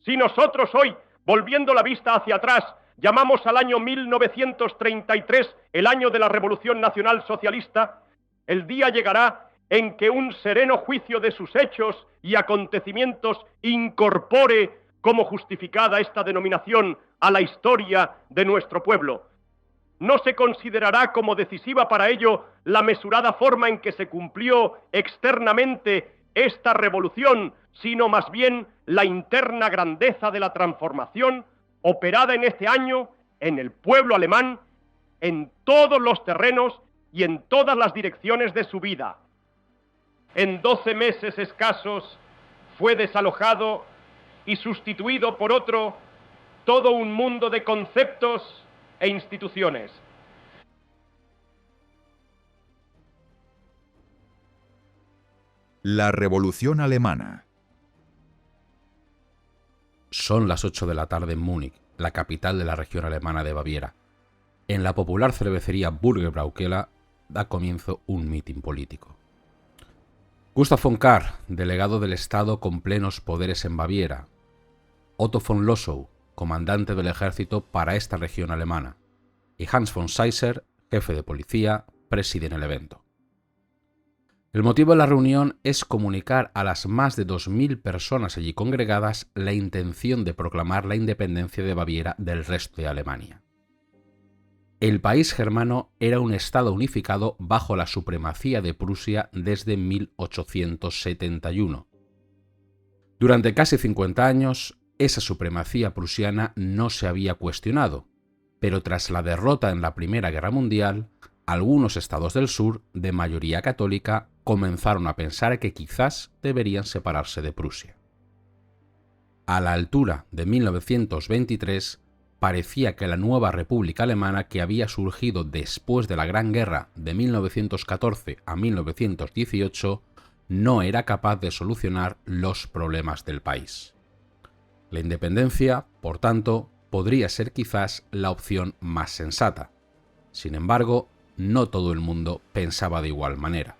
Si nosotros hoy, volviendo la vista hacia atrás, llamamos al año 1933 el año de la Revolución Nacional Socialista, el día llegará en que un sereno juicio de sus hechos y acontecimientos incorpore como justificada esta denominación a la historia de nuestro pueblo. No se considerará como decisiva para ello la mesurada forma en que se cumplió externamente esta revolución, sino más bien la interna grandeza de la transformación operada en este año en el pueblo alemán, en todos los terrenos y en todas las direcciones de su vida. En 12 meses escasos fue desalojado y sustituido por otro todo un mundo de conceptos e instituciones. La Revolución Alemana. Son las 8 de la tarde en Múnich, la capital de la región alemana de Baviera. En la popular cervecería Burgerbraukeller da comienzo un mitin político. Gustav von Kahr, delegado del Estado con plenos poderes en Baviera. Otto von Lossow, comandante del ejército para esta región alemana. Y Hans von Seisser, jefe de policía, presiden el evento. El motivo de la reunión es comunicar a las más de 2.000 personas allí congregadas la intención de proclamar la independencia de Baviera del resto de Alemania. El país germano era un estado unificado bajo la supremacía de Prusia desde 1871. Durante casi 50 años, esa supremacía prusiana no se había cuestionado, pero tras la derrota en la Primera Guerra Mundial, algunos estados del sur, de mayoría católica, comenzaron a pensar que quizás deberían separarse de Prusia. A la altura de 1923, parecía que la nueva República Alemana que había surgido después de la Gran Guerra de 1914 a 1918 no era capaz de solucionar los problemas del país. La independencia, por tanto, podría ser quizás la opción más sensata. Sin embargo, no todo el mundo pensaba de igual manera.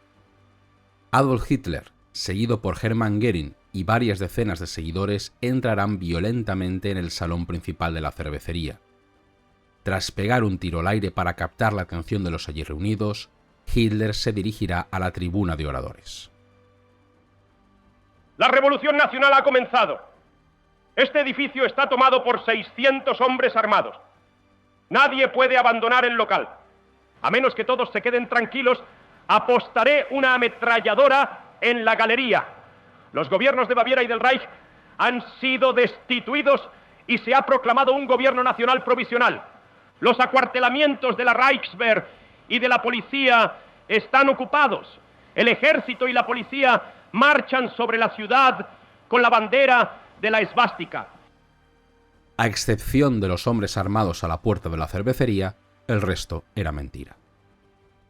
Adolf Hitler, seguido por Hermann Göring y varias decenas de seguidores, entrarán violentamente en el salón principal de la cervecería. Tras pegar un tiro al aire para captar la atención de los allí reunidos, Hitler se dirigirá a la tribuna de oradores. La Revolución Nacional ha comenzado. Este edificio está tomado por 600 hombres armados. Nadie puede abandonar el local. A menos que todos se queden tranquilos, apostaré una ametralladora en la galería. Los gobiernos de Baviera y del Reich han sido destituidos y se ha proclamado un gobierno nacional provisional. Los acuartelamientos de la Reichswehr y de la policía están ocupados. El ejército y la policía marchan sobre la ciudad con la bandera de la esvástica. A excepción de los hombres armados a la puerta de la cervecería, el resto era mentira.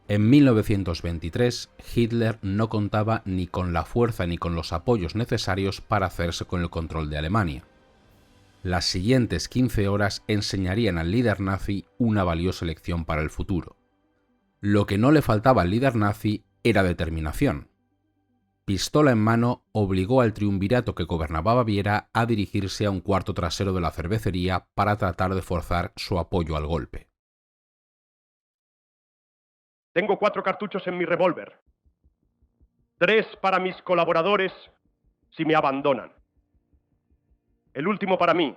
En 1923, Hitler no contaba ni con la fuerza ni con los apoyos necesarios para hacerse con el control de Alemania. Las siguientes 15 horas enseñarían al líder nazi una valiosa lección para el futuro. Lo que no le faltaba al líder nazi era determinación. Pistola en mano, obligó al triunvirato que gobernaba Baviera a dirigirse a un cuarto trasero de la cervecería para tratar de forzar su apoyo al golpe. Tengo 4 cartuchos en mi revólver. 3 para mis colaboradores si me abandonan. El último para mí.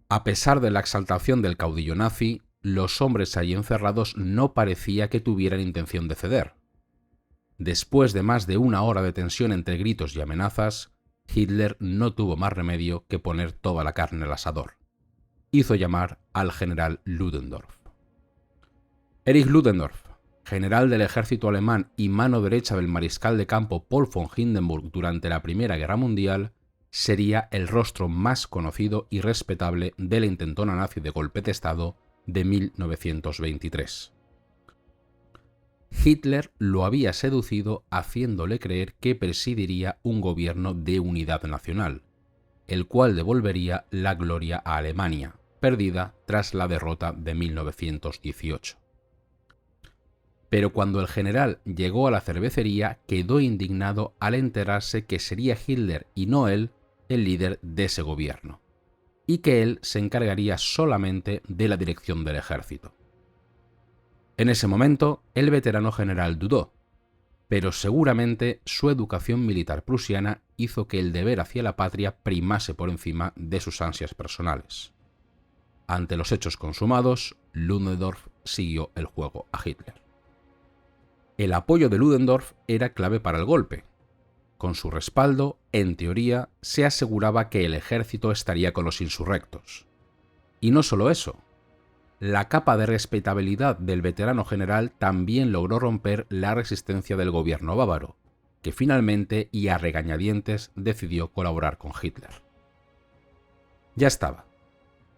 A pesar de la exaltación del caudillo nazi, los hombres allí encerrados no parecía que tuvieran intención de ceder. Después de más de una hora de tensión entre gritos y amenazas, Hitler no tuvo más remedio que poner toda la carne al asador. Hizo llamar al general Ludendorff. Erich Ludendorff, general del ejército alemán y mano derecha del mariscal de campo Paul von Hindenburg durante la Primera Guerra Mundial, sería el rostro más conocido y respetable de la intentona nazi de golpe de Estado de 1923. Hitler lo había seducido haciéndole creer que presidiría un gobierno de unidad nacional, el cual devolvería la gloria a Alemania, perdida tras la derrota de 1918. Pero cuando el general llegó a la cervecería, quedó indignado al enterarse que sería Hitler y no él el líder de ese gobierno, y que él se encargaría solamente de la dirección del ejército. En ese momento, el veterano general dudó, pero seguramente su educación militar prusiana hizo que el deber hacia la patria primase por encima de sus ansias personales. Ante los hechos consumados, Ludendorff siguió el juego a Hitler. El apoyo de Ludendorff era clave para el golpe. Con su respaldo, en teoría, se aseguraba que el ejército estaría con los insurrectos. Y no solo eso. La capa de respetabilidad del veterano general también logró romper la resistencia del gobierno bávaro, que finalmente y a regañadientes decidió colaborar con Hitler. Ya estaba.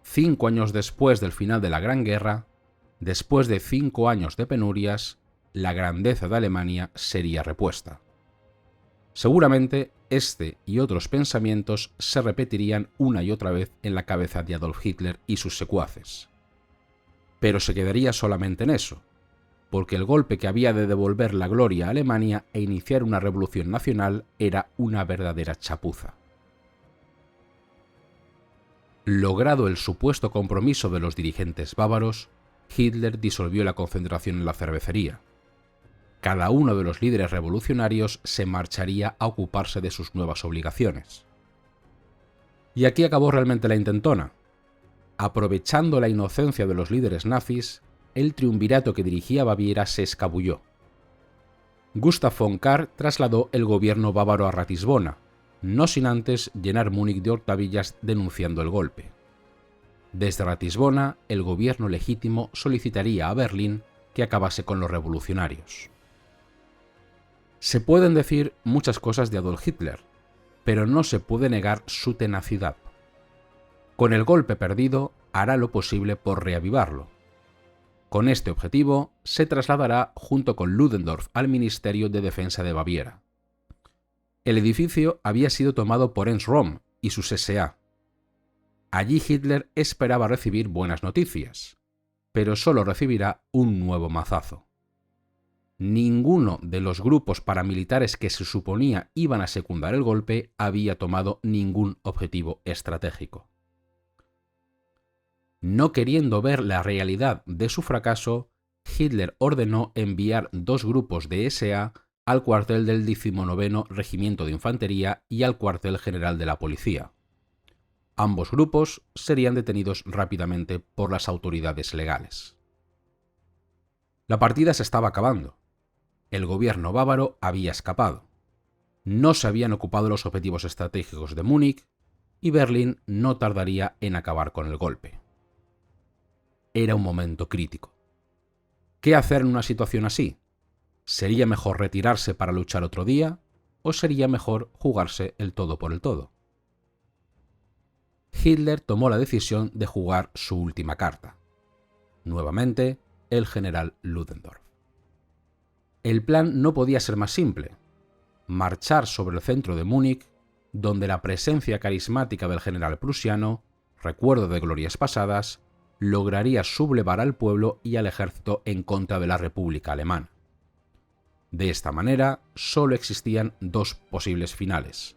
5 años después del final de la Gran Guerra, después de 5 años de penurias, la grandeza de Alemania sería repuesta. Seguramente este y otros pensamientos se repetirían una y otra vez en la cabeza de Adolf Hitler y sus secuaces. Pero se quedaría solamente en eso, porque el golpe que había de devolver la gloria a Alemania e iniciar una revolución nacional era una verdadera chapuza. Logrado el supuesto compromiso de los dirigentes bávaros, Hitler disolvió la concentración en la cervecería. Cada uno de los líderes revolucionarios se marcharía a ocuparse de sus nuevas obligaciones. Y aquí acabó realmente la intentona. Aprovechando la inocencia de los líderes nazis, el triunvirato que dirigía Baviera se escabulló. Gustav von Kahr trasladó el gobierno bávaro a Ratisbona, no sin antes llenar Múnich de hortavillas denunciando el golpe. Desde Ratisbona, el gobierno legítimo solicitaría a Berlín que acabase con los revolucionarios. Se pueden decir muchas cosas de Adolf Hitler, pero no se puede negar su tenacidad. Con el golpe perdido, hará lo posible por reavivarlo. Con este objetivo, se trasladará junto con Ludendorff al Ministerio de Defensa de Baviera. El edificio había sido tomado por Ernst Röhm y sus SA. Allí Hitler esperaba recibir buenas noticias, pero solo recibirá un nuevo mazazo. Ninguno de los grupos paramilitares que se suponía iban a secundar el golpe había tomado ningún objetivo estratégico. No queriendo ver la realidad de su fracaso, Hitler ordenó enviar 2 grupos de SA al cuartel del 19º Regimiento de Infantería y al cuartel general de la policía. Ambos grupos serían detenidos rápidamente por las autoridades legales. La partida se estaba acabando. El gobierno bávaro había escapado. No se habían ocupado los objetivos estratégicos de Múnich y Berlín no tardaría en acabar con el golpe. Era un momento crítico. ¿Qué hacer en una situación así? ¿Sería mejor retirarse para luchar otro día o sería mejor jugarse el todo por el todo? Hitler tomó la decisión de jugar su última carta. Nuevamente, el general Ludendorff. El plan no podía ser más simple: marchar sobre el centro de Múnich, donde la presencia carismática del general prusiano, recuerdo de glorias pasadas, lograría sublevar al pueblo y al ejército en contra de la República Alemana. De esta manera, solo existían 2 posibles finales: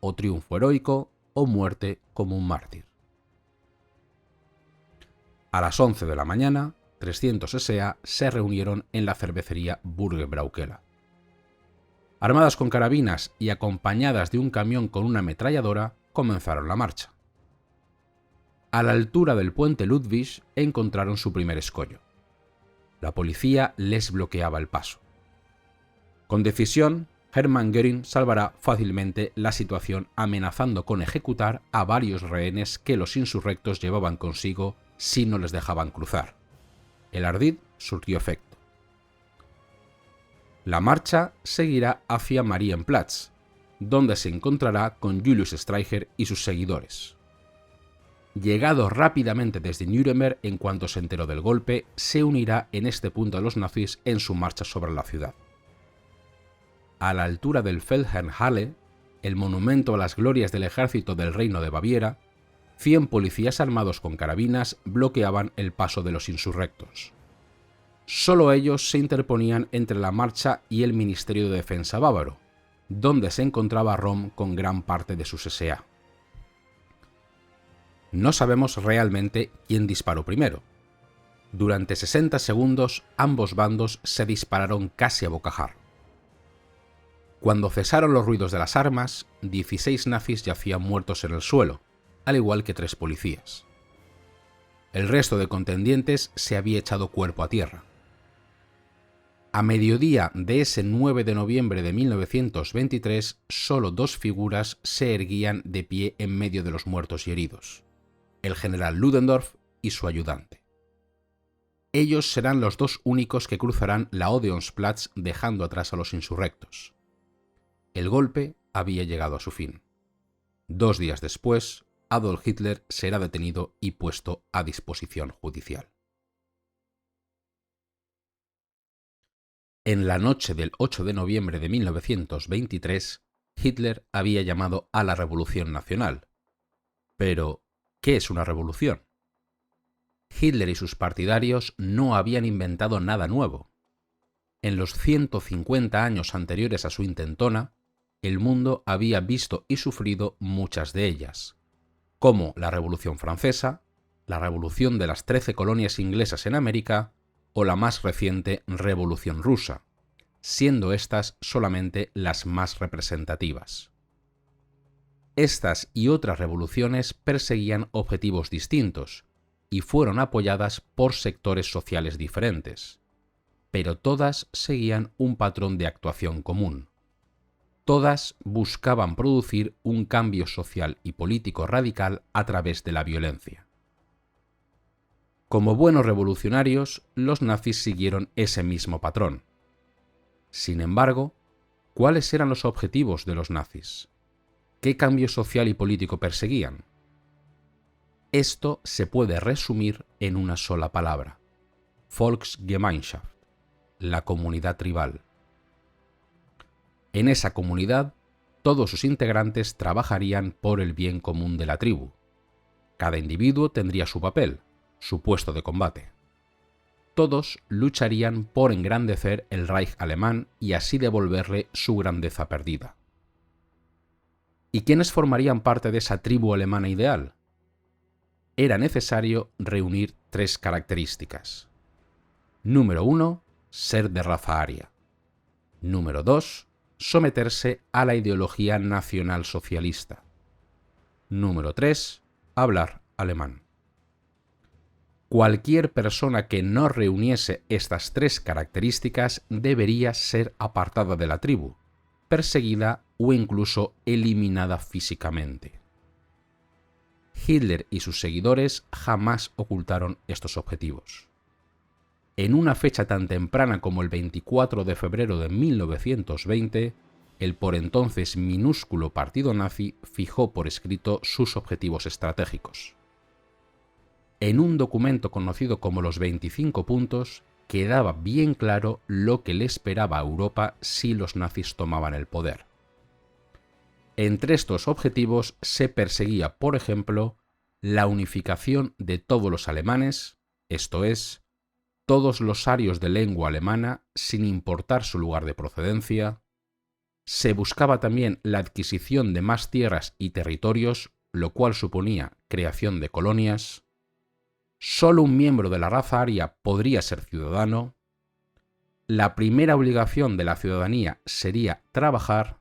o triunfo heroico o muerte como un mártir. A las 11 de la mañana, 300 SA se reunieron en la cervecería Burgerbraukeller. Armadas con carabinas y acompañadas de un camión con una ametralladora, comenzaron la marcha. A la altura del puente Ludwig encontraron su primer escollo. La policía les bloqueaba el paso. Con decisión, Hermann Göring salvará fácilmente la situación amenazando con ejecutar a varios rehenes que los insurrectos llevaban consigo si no les dejaban cruzar. El ardid surtió efecto. La marcha seguirá hacia Marienplatz, donde se encontrará con Julius Streicher y sus seguidores. Llegado rápidamente desde Nuremberg en cuanto se enteró del golpe, se unirá en este punto a los nazis en su marcha sobre la ciudad. A la altura del Feldherrnhalle, el monumento a las glorias del ejército del Reino de Baviera, 100 policías armados con carabinas bloqueaban el paso de los insurrectos. Solo ellos se interponían entre la marcha y el Ministerio de Defensa bávaro, donde se encontraba Röhm con gran parte de sus SA. No sabemos realmente quién disparó primero. Durante 60 segundos ambos bandos se dispararon casi a bocajarro. Cuando cesaron los ruidos de las armas, 16 nazis yacían muertos en el suelo, al igual que 3 policías. El resto de contendientes se había echado cuerpo a tierra. A mediodía de ese 9 de noviembre de 1923, solo 2 figuras se erguían de pie en medio de los muertos y heridos: el general Ludendorff y su ayudante. Ellos serán los 2 únicos que cruzarán la Odeonsplatz dejando atrás a los insurrectos. El golpe había llegado a su fin. 2 días después, Adolf Hitler será detenido y puesto a disposición judicial. En la noche del 8 de noviembre de 1923, Hitler había llamado a la Revolución Nacional. Pero, ¿qué es una revolución? Hitler y sus partidarios no habían inventado nada nuevo. En los 150 años anteriores a su intentona, el mundo había visto y sufrido muchas de ellas, como la Revolución Francesa, la Revolución de las 13 colonias inglesas en América o la más reciente Revolución Rusa, siendo estas solamente las más representativas. Estas y otras revoluciones perseguían objetivos distintos y fueron apoyadas por sectores sociales diferentes, pero todas seguían un patrón de actuación común. Todas buscaban producir un cambio social y político radical a través de la violencia. Como buenos revolucionarios, los nazis siguieron ese mismo patrón. Sin embargo, ¿cuáles eran los objetivos de los nazis? ¿Qué cambio social y político perseguían? Esto se puede resumir en una sola palabra: Volksgemeinschaft, la comunidad tribal. En esa comunidad, todos sus integrantes trabajarían por el bien común de la tribu. Cada individuo tendría su papel, su puesto de combate. Todos lucharían por engrandecer el Reich alemán y así devolverle su grandeza perdida. ¿Y quiénes formarían parte de esa tribu alemana ideal? Era necesario reunir 3 características. Número 1, ser de raza aria. Número 2, someterse a la ideología nacionalsocialista. Número 3, hablar alemán. Cualquier persona que no reuniese estas 3 características debería ser apartada de la tribu, perseguida o incluso eliminada físicamente. Hitler y sus seguidores jamás ocultaron estos objetivos. En una fecha tan temprana como el 24 de febrero de 1920, el por entonces minúsculo partido nazi fijó por escrito sus objetivos estratégicos. En un documento conocido como los 25 puntos, quedaba bien claro lo que le esperaba a Europa si los nazis tomaban el poder. Entre estos objetivos se perseguía, por ejemplo, la unificación de todos los alemanes, esto es, todos los arios de lengua alemana sin importar su lugar de procedencia. Se buscaba también la adquisición de más tierras y territorios, lo cual suponía creación de colonias. Solo un miembro de la raza aria podría ser ciudadano. La primera obligación de la ciudadanía sería trabajar,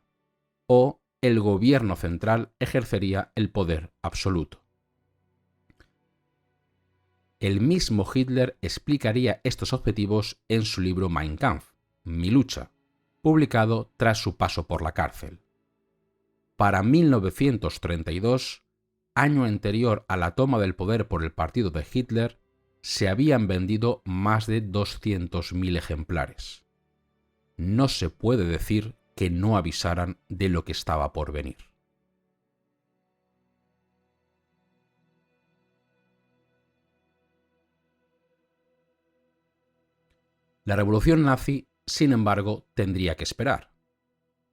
o el gobierno central ejercería el poder absoluto. El mismo Hitler explicaría estos objetivos en su libro Mein Kampf, Mi lucha, publicado tras su paso por la cárcel. Para 1932, año anterior a la toma del poder por el partido de Hitler, se habían vendido más de 200.000 ejemplares. No se puede decir que no avisaran de lo que estaba por venir. La revolución nazi, sin embargo, tendría que esperar.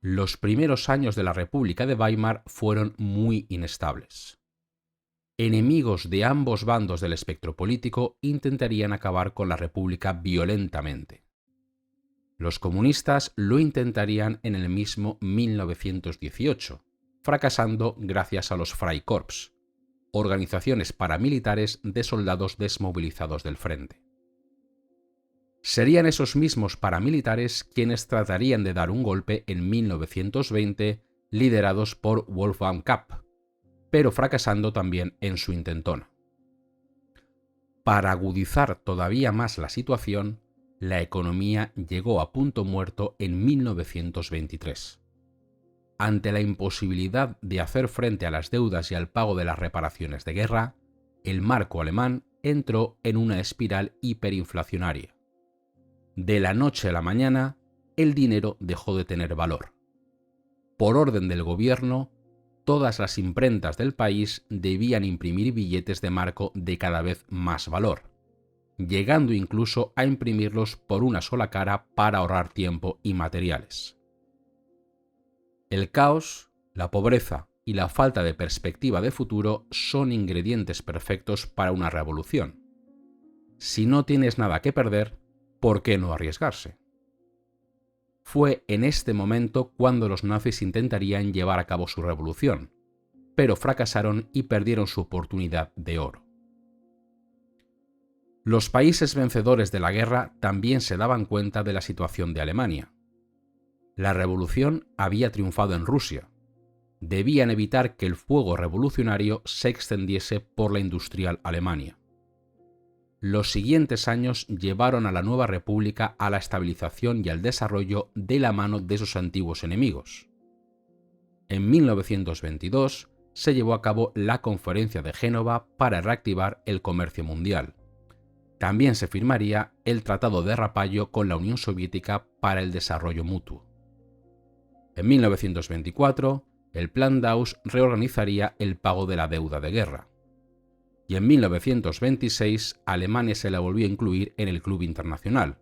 Los primeros años de la República de Weimar fueron muy inestables. Enemigos de ambos bandos del espectro político intentarían acabar con la República violentamente. Los comunistas lo intentarían en el mismo 1918, fracasando gracias a los Freikorps, organizaciones paramilitares de soldados desmovilizados del frente. Serían esos mismos paramilitares quienes tratarían de dar un golpe en 1920, liderados por Wolfgang Kapp, pero fracasando también en su intentona. Para agudizar todavía más la situación, la economía llegó a punto muerto en 1923. Ante la imposibilidad de hacer frente a las deudas y al pago de las reparaciones de guerra, el marco alemán entró en una espiral hiperinflacionaria. De la noche a la mañana, el dinero dejó de tener valor. Por orden del gobierno, todas las imprentas del país debían imprimir billetes de marco de cada vez más valor, llegando incluso a imprimirlos por una sola cara para ahorrar tiempo y materiales. El caos, la pobreza y la falta de perspectiva de futuro son ingredientes perfectos para una revolución. Si no tienes nada que perder, ¿por qué no arriesgarse? Fue en este momento cuando los nazis intentarían llevar a cabo su revolución, pero fracasaron y perdieron su oportunidad de oro. Los países vencedores de la guerra también se daban cuenta de la situación de Alemania. La revolución había triunfado en Rusia. Debían evitar que el fuego revolucionario se extendiese por la industrial Alemania. Los siguientes años llevaron a la nueva república a la estabilización y al desarrollo de la mano de sus antiguos enemigos. En 1922 se llevó a cabo la Conferencia de Génova para reactivar el comercio mundial. También se firmaría el Tratado de Rapallo con la Unión Soviética para el desarrollo mutuo. En 1924, el Plan Dawes reorganizaría el pago de la deuda de guerra. Y en 1926 Alemania se la volvió a incluir en el Club Internacional.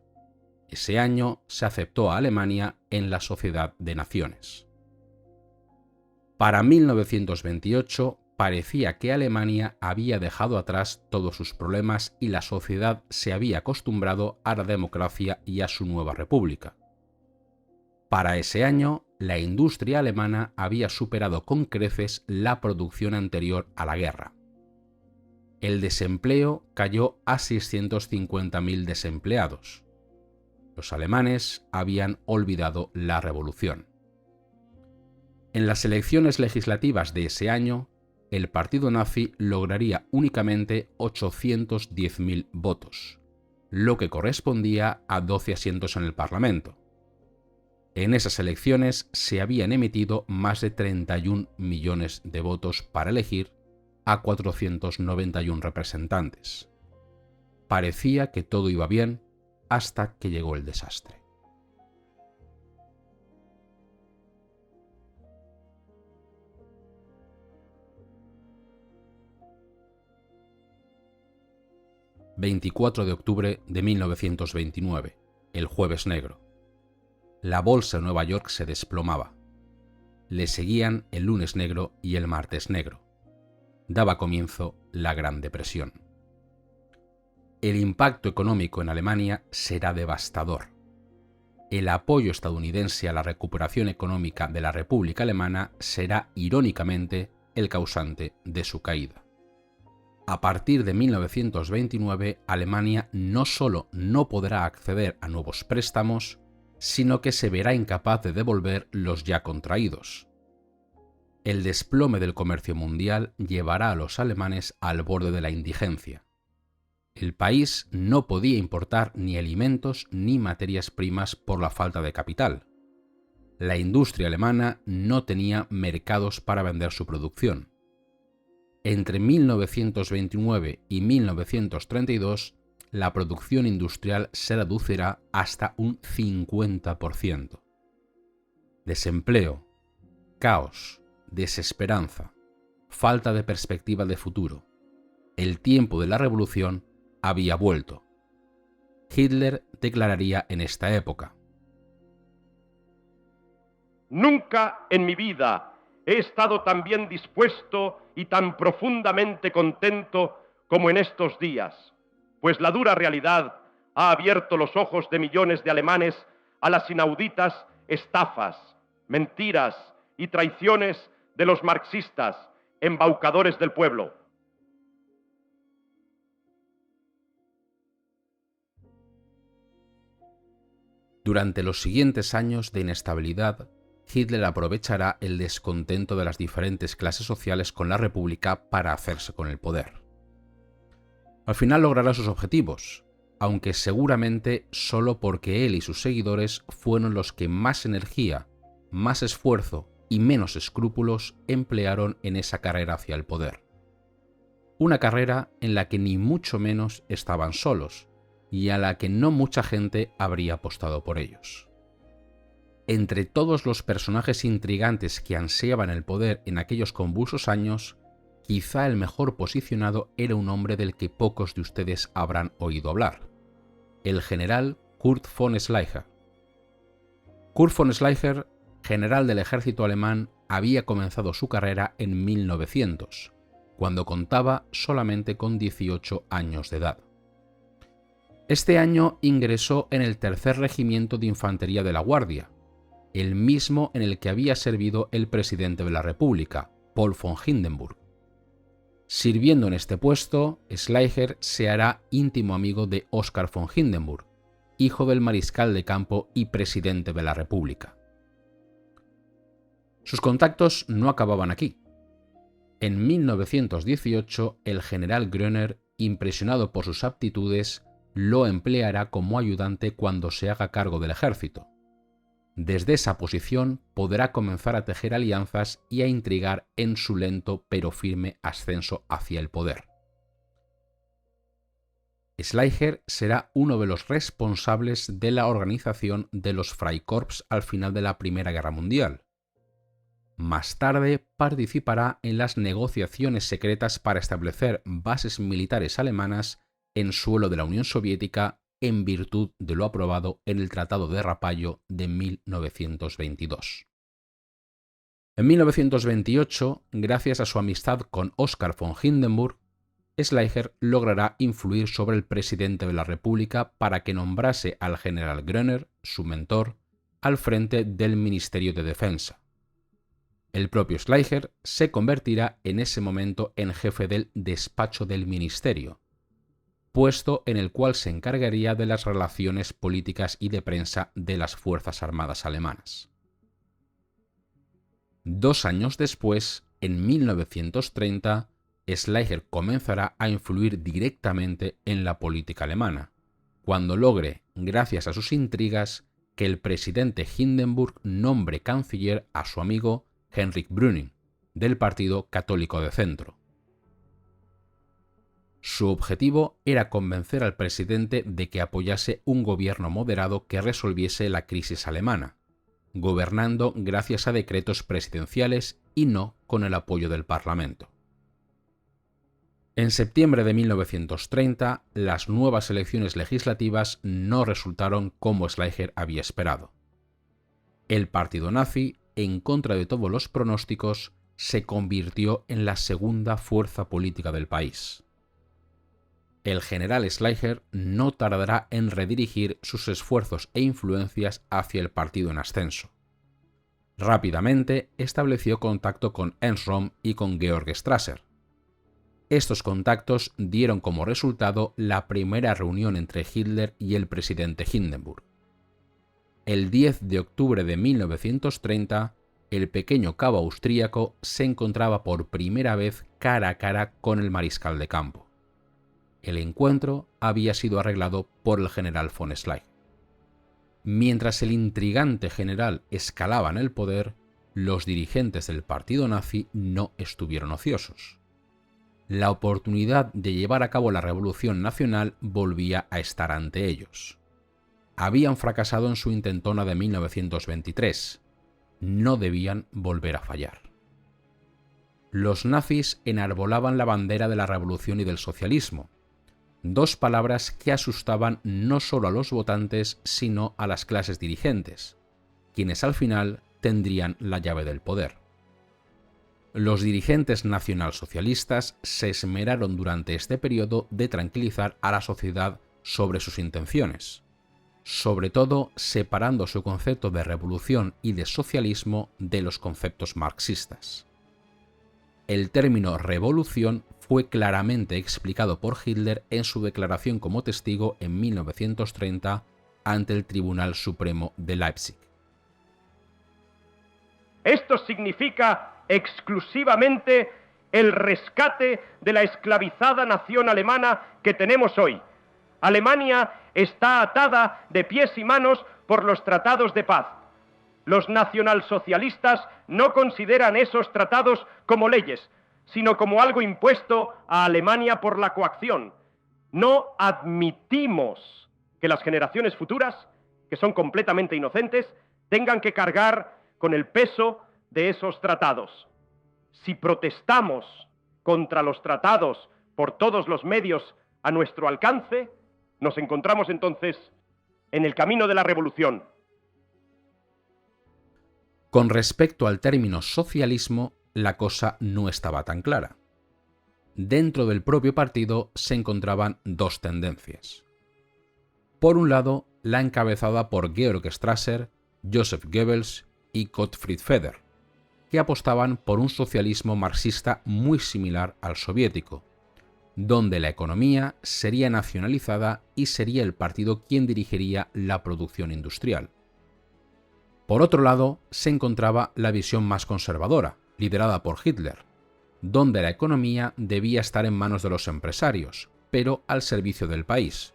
Ese año se aceptó a Alemania en la Sociedad de Naciones. Para 1928 parecía que Alemania había dejado atrás todos sus problemas y la sociedad se había acostumbrado a la democracia y a su nueva república. Para ese año, la industria alemana había superado con creces la producción anterior a la guerra. El desempleo cayó a 650.000 desempleados. Los alemanes habían olvidado la revolución. En las elecciones legislativas de ese año, el partido nazi lograría únicamente 810.000 votos, lo que correspondía a 12 asientos en el Parlamento. En esas elecciones se habían emitido más de 31 millones de votos para elegir a 491 representantes. Parecía que todo iba bien hasta que llegó el desastre. ...24 de octubre de 1929, el Jueves Negro. La bolsa de Nueva York se desplomaba. Le seguían el Lunes Negro y el Martes Negro. Daba comienzo la Gran Depresión. El impacto económico en Alemania será devastador. El apoyo estadounidense a la recuperación económica de la República Alemana será, irónicamente, el causante de su caída. A partir de 1929, Alemania no solo no podrá acceder a nuevos préstamos, sino que se verá incapaz de devolver los ya contraídos. El desplome del comercio mundial llevará a los alemanes al borde de la indigencia. El país no podía importar ni alimentos ni materias primas por la falta de capital. La industria alemana no tenía mercados para vender su producción. Entre 1929 y 1932, la producción industrial se reducirá hasta un 50%. Desempleo, caos, desesperanza, falta de perspectiva de futuro. El tiempo de la revolución había vuelto. Hitler declararía en esta época: Nunca en mi vida he estado tan bien dispuesto y tan profundamente contento como en estos días, pues la dura realidad ha abierto los ojos de millones de alemanes a las inauditas estafas, mentiras y traiciones de los marxistas, embaucadores del pueblo. Durante los siguientes años de inestabilidad, Hitler aprovechará el descontento de las diferentes clases sociales con la República para hacerse con el poder. Al final logrará sus objetivos, aunque seguramente solo porque él y sus seguidores fueron los que más energía, más esfuerzo y menos escrúpulos emplearon en esa carrera hacia el poder. Una carrera en la que ni mucho menos estaban solos y a la que no mucha gente habría apostado por ellos. Entre todos los personajes intrigantes que ansiaban el poder en aquellos convulsos años, quizá el mejor posicionado era un hombre del que pocos de ustedes habrán oído hablar: el general Kurt von Schleicher. Kurt von Schleicher, general del ejército alemán, había comenzado su carrera en 1900, cuando contaba solamente con 18 años de edad. Este año ingresó en el tercer regimiento de infantería de la Guardia, el mismo en el que había servido el presidente de la República, Paul von Hindenburg. Sirviendo en este puesto, Schleicher se hará íntimo amigo de Oskar von Hindenburg, hijo del mariscal de campo y presidente de la República. Sus contactos no acababan aquí. En 1918, el general Groener, impresionado por sus aptitudes, lo empleará como ayudante cuando se haga cargo del ejército. Desde esa posición podrá comenzar a tejer alianzas y a intrigar en su lento pero firme ascenso hacia el poder. Schleicher será uno de los responsables de la organización de los Freikorps al final de la Primera Guerra Mundial. Más tarde participará en las negociaciones secretas para establecer bases militares alemanas en suelo de la Unión Soviética en virtud de lo aprobado en el Tratado de Rapallo de 1922. En 1928, gracias a su amistad con Oskar von Hindenburg, Schleicher logrará influir sobre el presidente de la República para que nombrase al general Groener, su mentor, al frente del Ministerio de Defensa. El propio Schleicher se convertirá en ese momento en jefe del despacho del ministerio, puesto en el cual se encargaría de las relaciones políticas y de prensa de las Fuerzas Armadas alemanas. 2 años después, en 1930, Schleicher comenzará a influir directamente en la política alemana, cuando logre, gracias a sus intrigas, que el presidente Hindenburg nombre canciller a su amigo Heinrich Brüning, del Partido Católico de Centro. Su objetivo era convencer al presidente de que apoyase un gobierno moderado que resolviese la crisis alemana, gobernando gracias a decretos presidenciales y no con el apoyo del Parlamento. En septiembre de 1930, las nuevas elecciones legislativas no resultaron como Schleicher había esperado. El partido nazi, en contra de todos los pronósticos, se convirtió en la segunda fuerza política del país. El general Schleicher no tardará en redirigir sus esfuerzos e influencias hacia el partido en ascenso. Rápidamente estableció contacto con Ernst Röhm y con Georg Strasser. Estos contactos dieron como resultado la primera reunión entre Hitler y el presidente Hindenburg. El 10 de octubre de 1930, el pequeño cabo austríaco se encontraba por primera vez cara a cara con el mariscal de campo. El encuentro había sido arreglado por el general von Schleicher. Mientras el intrigante general escalaba en el poder, los dirigentes del partido nazi no estuvieron ociosos. La oportunidad de llevar a cabo la revolución nacional volvía a estar ante ellos. Habían fracasado en su intentona de 1923. No debían volver a fallar. Los nazis enarbolaban la bandera de la revolución y del socialismo, dos palabras que asustaban no solo a los votantes, sino a las clases dirigentes, quienes al final tendrían la llave del poder. Los dirigentes nacionalsocialistas se esmeraron durante este periodo de tranquilizar a la sociedad sobre sus intenciones, sobre todo separando su concepto de revolución y de socialismo de los conceptos marxistas. El término revolución fue claramente explicado por Hitler en su declaración como testigo en 1930 ante el Tribunal Supremo de Leipzig. Esto significa exclusivamente el rescate de la esclavizada nación alemana que tenemos hoy. Alemania está atada de pies y manos por los tratados de paz. Los nacionalsocialistas no consideran esos tratados como leyes, sino como algo impuesto a Alemania por la coacción. No admitimos que las generaciones futuras, que son completamente inocentes, tengan que cargar con el peso de esos tratados. Si protestamos contra los tratados por todos los medios a nuestro alcance, nos encontramos entonces en el camino de la revolución. Con respecto al término socialismo, la cosa no estaba tan clara. Dentro del propio partido se encontraban dos tendencias. Por un lado, la encabezada por Georg Strasser, Joseph Goebbels y Gottfried Feder, que apostaban por un socialismo marxista muy similar al soviético, donde la economía sería nacionalizada y sería el partido quien dirigiría la producción industrial. Por otro lado, se encontraba la visión más conservadora, liderada por Hitler, donde la economía debía estar en manos de los empresarios, pero al servicio del país,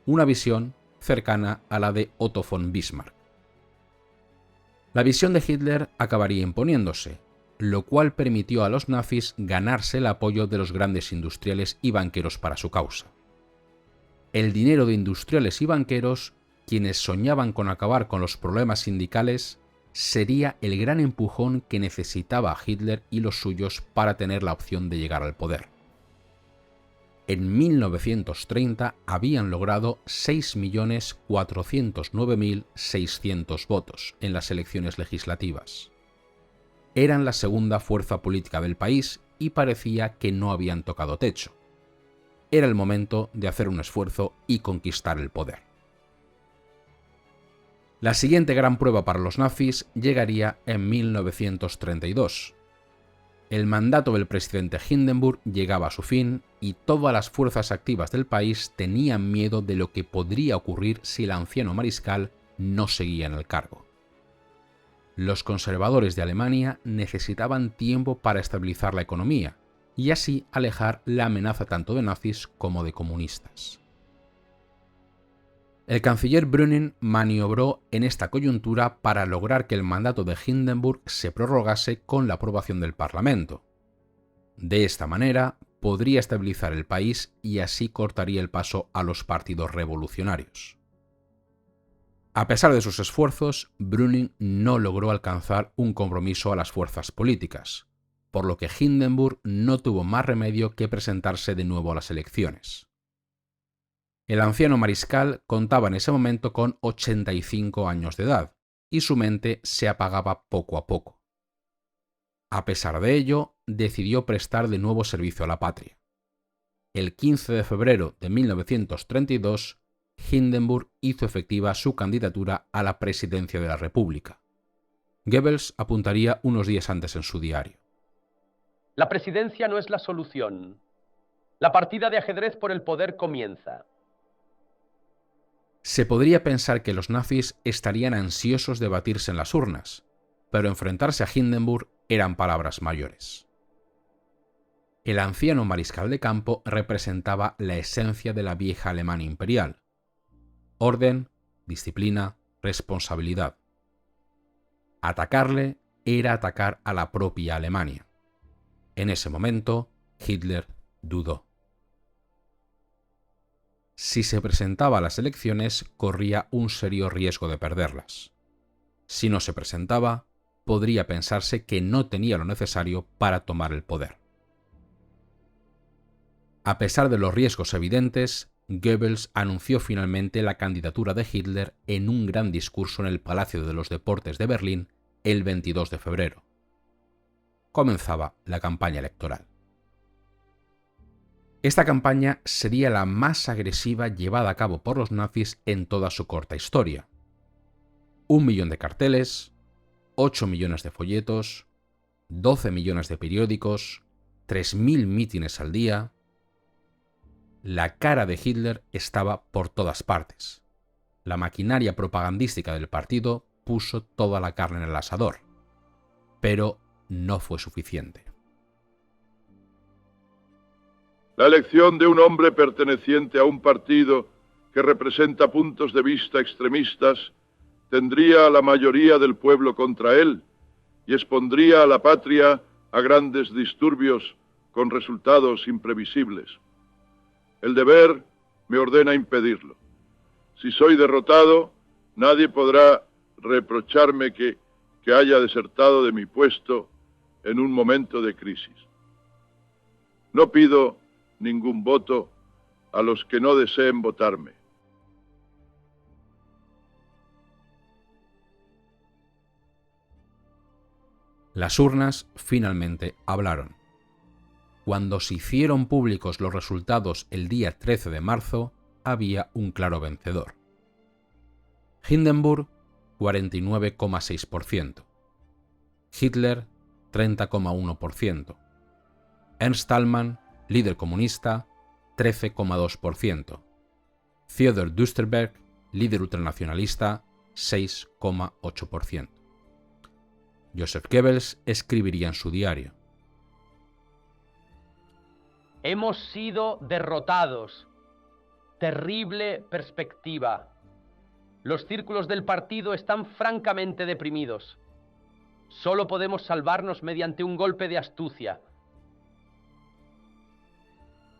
una visión cercana a la de Otto von Bismarck. La visión de Hitler acabaría imponiéndose, lo cual permitió a los nazis ganarse el apoyo de los grandes industriales y banqueros para su causa. El dinero de industriales y banqueros, quienes soñaban con acabar con los problemas sindicales, sería el gran empujón que necesitaba Hitler y los suyos para tener la opción de llegar al poder. En 1930 habían logrado 6.409.600 votos en las elecciones legislativas. Eran la segunda fuerza política del país y parecía que no habían tocado techo. Era el momento de hacer un esfuerzo y conquistar el poder. La siguiente gran prueba para los nazis llegaría en 1932. El mandato del presidente Hindenburg llegaba a su fin y todas las fuerzas activas del país tenían miedo de lo que podría ocurrir si el anciano mariscal no seguía en el cargo. Los conservadores de Alemania necesitaban tiempo para estabilizar la economía y así alejar la amenaza tanto de nazis como de comunistas. El canciller Brüning maniobró en esta coyuntura para lograr que el mandato de Hindenburg se prorrogase con la aprobación del Parlamento. De esta manera, podría estabilizar el país y así cortaría el paso a los partidos revolucionarios. A pesar de sus esfuerzos, Brüning no logró alcanzar un compromiso a las fuerzas políticas, por lo que Hindenburg no tuvo más remedio que presentarse de nuevo a las elecciones. El anciano mariscal contaba en ese momento con 85 años de edad, y su mente se apagaba poco a poco. A pesar de ello, decidió prestar de nuevo servicio a la patria. El 15 de febrero de 1932, Hindenburg hizo efectiva su candidatura a la presidencia de la República. Goebbels apuntaría unos días antes en su diario: La presidencia no es la solución. La partida de ajedrez por el poder comienza. Se podría pensar que los nazis estarían ansiosos de batirse en las urnas, pero enfrentarse a Hindenburg eran palabras mayores. El anciano mariscal de campo representaba la esencia de la vieja Alemania imperial: orden, disciplina, responsabilidad. Atacarle era atacar a la propia Alemania. En ese momento, Hitler dudó. Si se presentaba a las elecciones, corría un serio riesgo de perderlas. Si no se presentaba, podría pensarse que no tenía lo necesario para tomar el poder. A pesar de los riesgos evidentes, Goebbels anunció finalmente la candidatura de Hitler en un gran discurso en el Palacio de los Deportes de Berlín el 22 de febrero. Comenzaba la campaña electoral. Esta campaña sería la más agresiva llevada a cabo por los nazis en toda su corta historia. 1 millón de carteles, 8 millones de folletos, 12 millones de periódicos, 3.000 mítines al día. La cara de Hitler estaba por todas partes. La maquinaria propagandística del partido puso toda la carne en el asador, pero no fue suficiente. La elección de un hombre perteneciente a un partido que representa puntos de vista extremistas tendría a la mayoría del pueblo contra él y expondría a la patria a grandes disturbios con resultados imprevisibles. El deber me ordena impedirlo. Si soy derrotado, nadie podrá reprocharme que haya desertado de mi puesto en un momento de crisis. No pido ningún voto a los que no deseen votarme. Las urnas finalmente hablaron. Cuando se hicieron públicos los resultados el día 13 de marzo, había un claro vencedor. Hindenburg, 49,6%. Hitler, 30,1%. Ernst Thälmann, líder comunista, 13,2%. Theodor Düsterberg, líder ultranacionalista, 6,8%. Joseph Goebbels escribiría en su diario: Hemos sido derrotados. Terrible perspectiva. Los círculos del partido están francamente deprimidos. Solo podemos salvarnos mediante un golpe de astucia.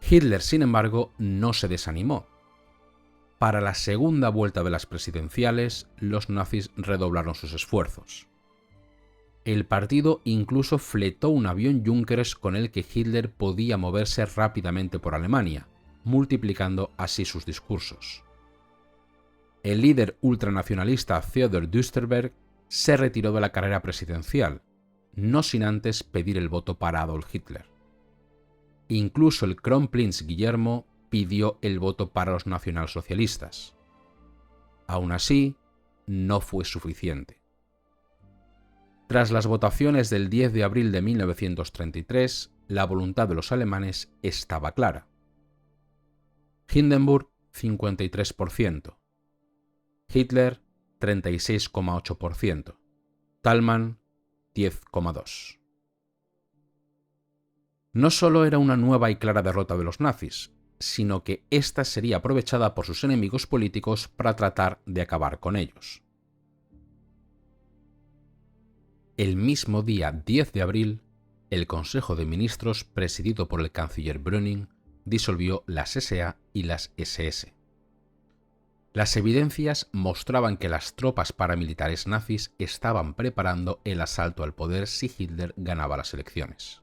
Hitler, sin embargo, no se desanimó. Para la segunda vuelta de las presidenciales, los nazis redoblaron sus esfuerzos. El partido incluso fletó un avión Junkers con el que Hitler podía moverse rápidamente por Alemania, multiplicando así sus discursos. El líder ultranacionalista Theodor Düsterberg se retiró de la carrera presidencial, no sin antes pedir el voto para Adolf Hitler. Incluso el Kronprinz Guillermo pidió el voto para los nacionalsocialistas. Aún así, no fue suficiente. Tras las votaciones del 10 de abril de 1933, la voluntad de los alemanes estaba clara. Hindenburg, 53%. Hitler, 36,8%. Thälmann, 10,2%. No solo era una nueva y clara derrota de los nazis, sino que ésta sería aprovechada por sus enemigos políticos para tratar de acabar con ellos. El mismo día 10 de abril, el Consejo de Ministros, presidido por el canciller Bröning, disolvió las SA y las SS. Las evidencias mostraban que las tropas paramilitares nazis estaban preparando el asalto al poder si Hitler ganaba las elecciones.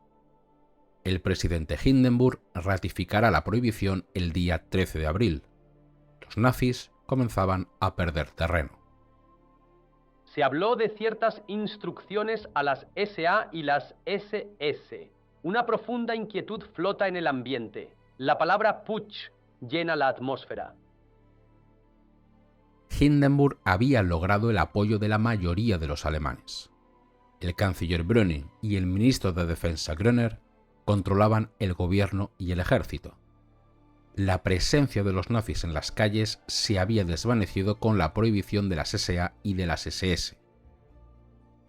El presidente Hindenburg ratificará la prohibición el día 13 de abril. Los nazis comenzaban a perder terreno. Se habló de ciertas instrucciones a las SA y las SS. Una profunda inquietud flota en el ambiente. La palabra Putsch llena la atmósfera. Hindenburg había logrado el apoyo de la mayoría de los alemanes. El canciller Bröning y el ministro de Defensa Groener controlaban el gobierno y el ejército. La presencia de los nazis en las calles se había desvanecido con la prohibición de las SA y de las SS.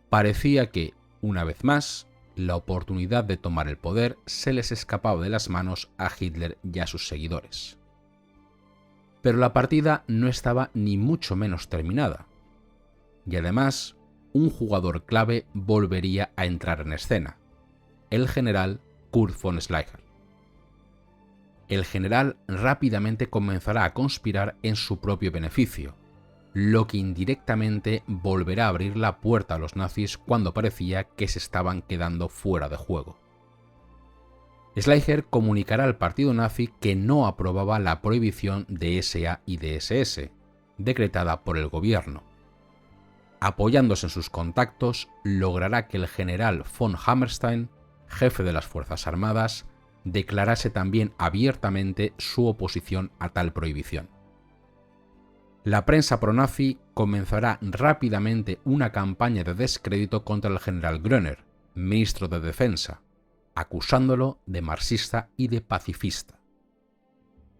Parecía que, una vez más, la oportunidad de tomar el poder se les escapaba de las manos a Hitler y a sus seguidores. Pero la partida no estaba ni mucho menos terminada. Y además, un jugador clave volvería a entrar en escena: el general Kurt von Schleicher. El general rápidamente comenzará a conspirar en su propio beneficio, lo que indirectamente volverá a abrir la puerta a los nazis cuando parecía que se estaban quedando fuera de juego. Schleicher comunicará al partido nazi que no aprobaba la prohibición de SA y de SS, decretada por el gobierno. Apoyándose en sus contactos, logrará que el general von Hammerstein, jefe de las Fuerzas Armadas, declarase también abiertamente su oposición a tal prohibición. La prensa pronazi comenzará rápidamente una campaña de descrédito contra el general Groener, ministro de Defensa, acusándolo de marxista y de pacifista.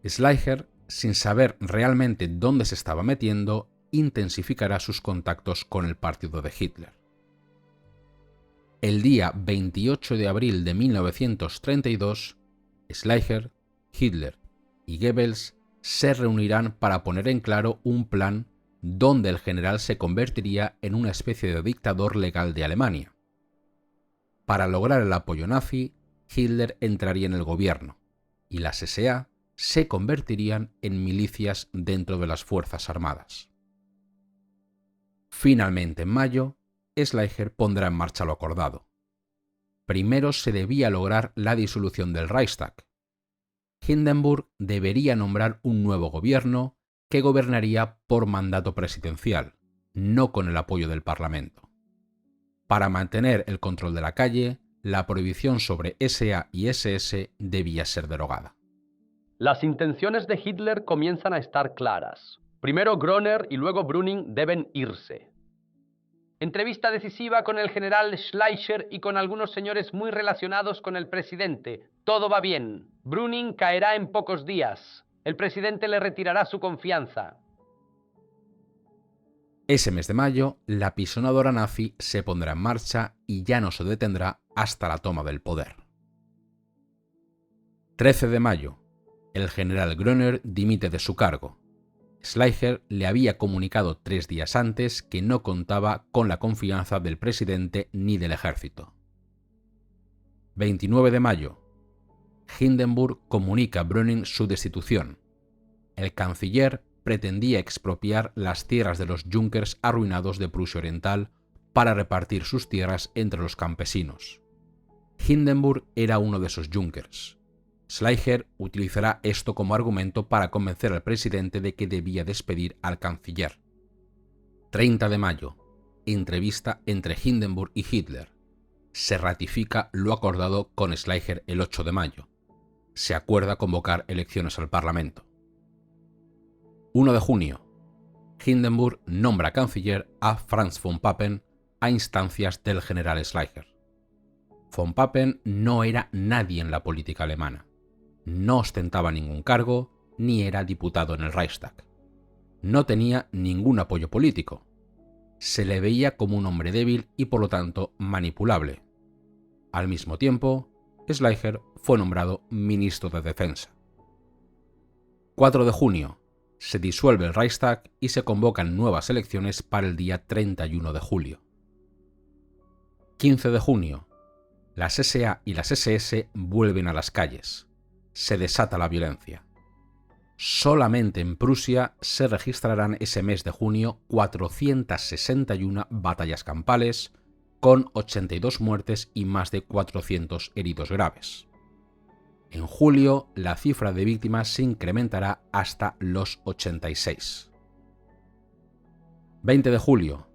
Schleicher sin saber realmente dónde se estaba metiendo, intensificará sus contactos con el partido de Hitler. El día 28 de abril de 1932, Schleicher, Hitler y Goebbels se reunirán para poner en claro un plan donde el general se convertiría en una especie de dictador legal de Alemania. Para lograr el apoyo nazi, Hitler entraría en el gobierno y las SA se convertirían en milicias dentro de las Fuerzas Armadas. Finalmente, en mayo, Schleicher pondrá en marcha lo acordado. Primero se debía lograr la disolución del Reichstag. Hindenburg debería nombrar un nuevo gobierno que gobernaría por mandato presidencial, no con el apoyo del Parlamento. Para mantener el control de la calle, la prohibición sobre SA y SS debía ser derogada. Las intenciones de Hitler comienzan a estar claras. Primero Groener y luego Brüning deben irse. Entrevista decisiva con el general Schleicher y con algunos señores muy relacionados con el presidente. Todo va bien. Brüning caerá en pocos días. El presidente le retirará su confianza. Ese mes de mayo, la apisonadora nazi se pondrá en marcha y ya no se detendrá hasta la toma del poder. 13 de mayo. El general Groener dimite de su cargo. Schleicher le había comunicado 3 días antes que no contaba con la confianza del presidente ni del ejército. 29 de mayo. Hindenburg comunica a Brüning su destitución. El canciller pretendía expropiar las tierras de los Junkers arruinados de Prusia Oriental para repartir sus tierras entre los campesinos. Hindenburg era uno de esos Junkers. Schleicher utilizará esto como argumento para convencer al presidente de que debía despedir al canciller. 30 de mayo. Entrevista entre Hindenburg y Hitler. Se ratifica lo acordado con Schleicher el 8 de mayo. Se acuerda convocar elecciones al Parlamento. 1 de junio. Hindenburg nombra canciller a Franz von Papen a instancias del general Schleicher. Von Papen no era nadie en la política alemana. No ostentaba ningún cargo ni era diputado en el Reichstag. No tenía ningún apoyo político. Se le veía como un hombre débil y por lo tanto manipulable. Al mismo tiempo, Schleicher fue nombrado ministro de Defensa. 4 de junio. Se disuelve el Reichstag y se convocan nuevas elecciones para el día 31 de julio. 15 de junio. Las SA y las SS vuelven a las calles. Se desata la violencia. Solamente en Prusia se registrarán ese mes de junio 461 batallas campales, con 82 muertes y más de 400 heridos graves. En julio, la cifra de víctimas se incrementará hasta los 86. 20 de julio.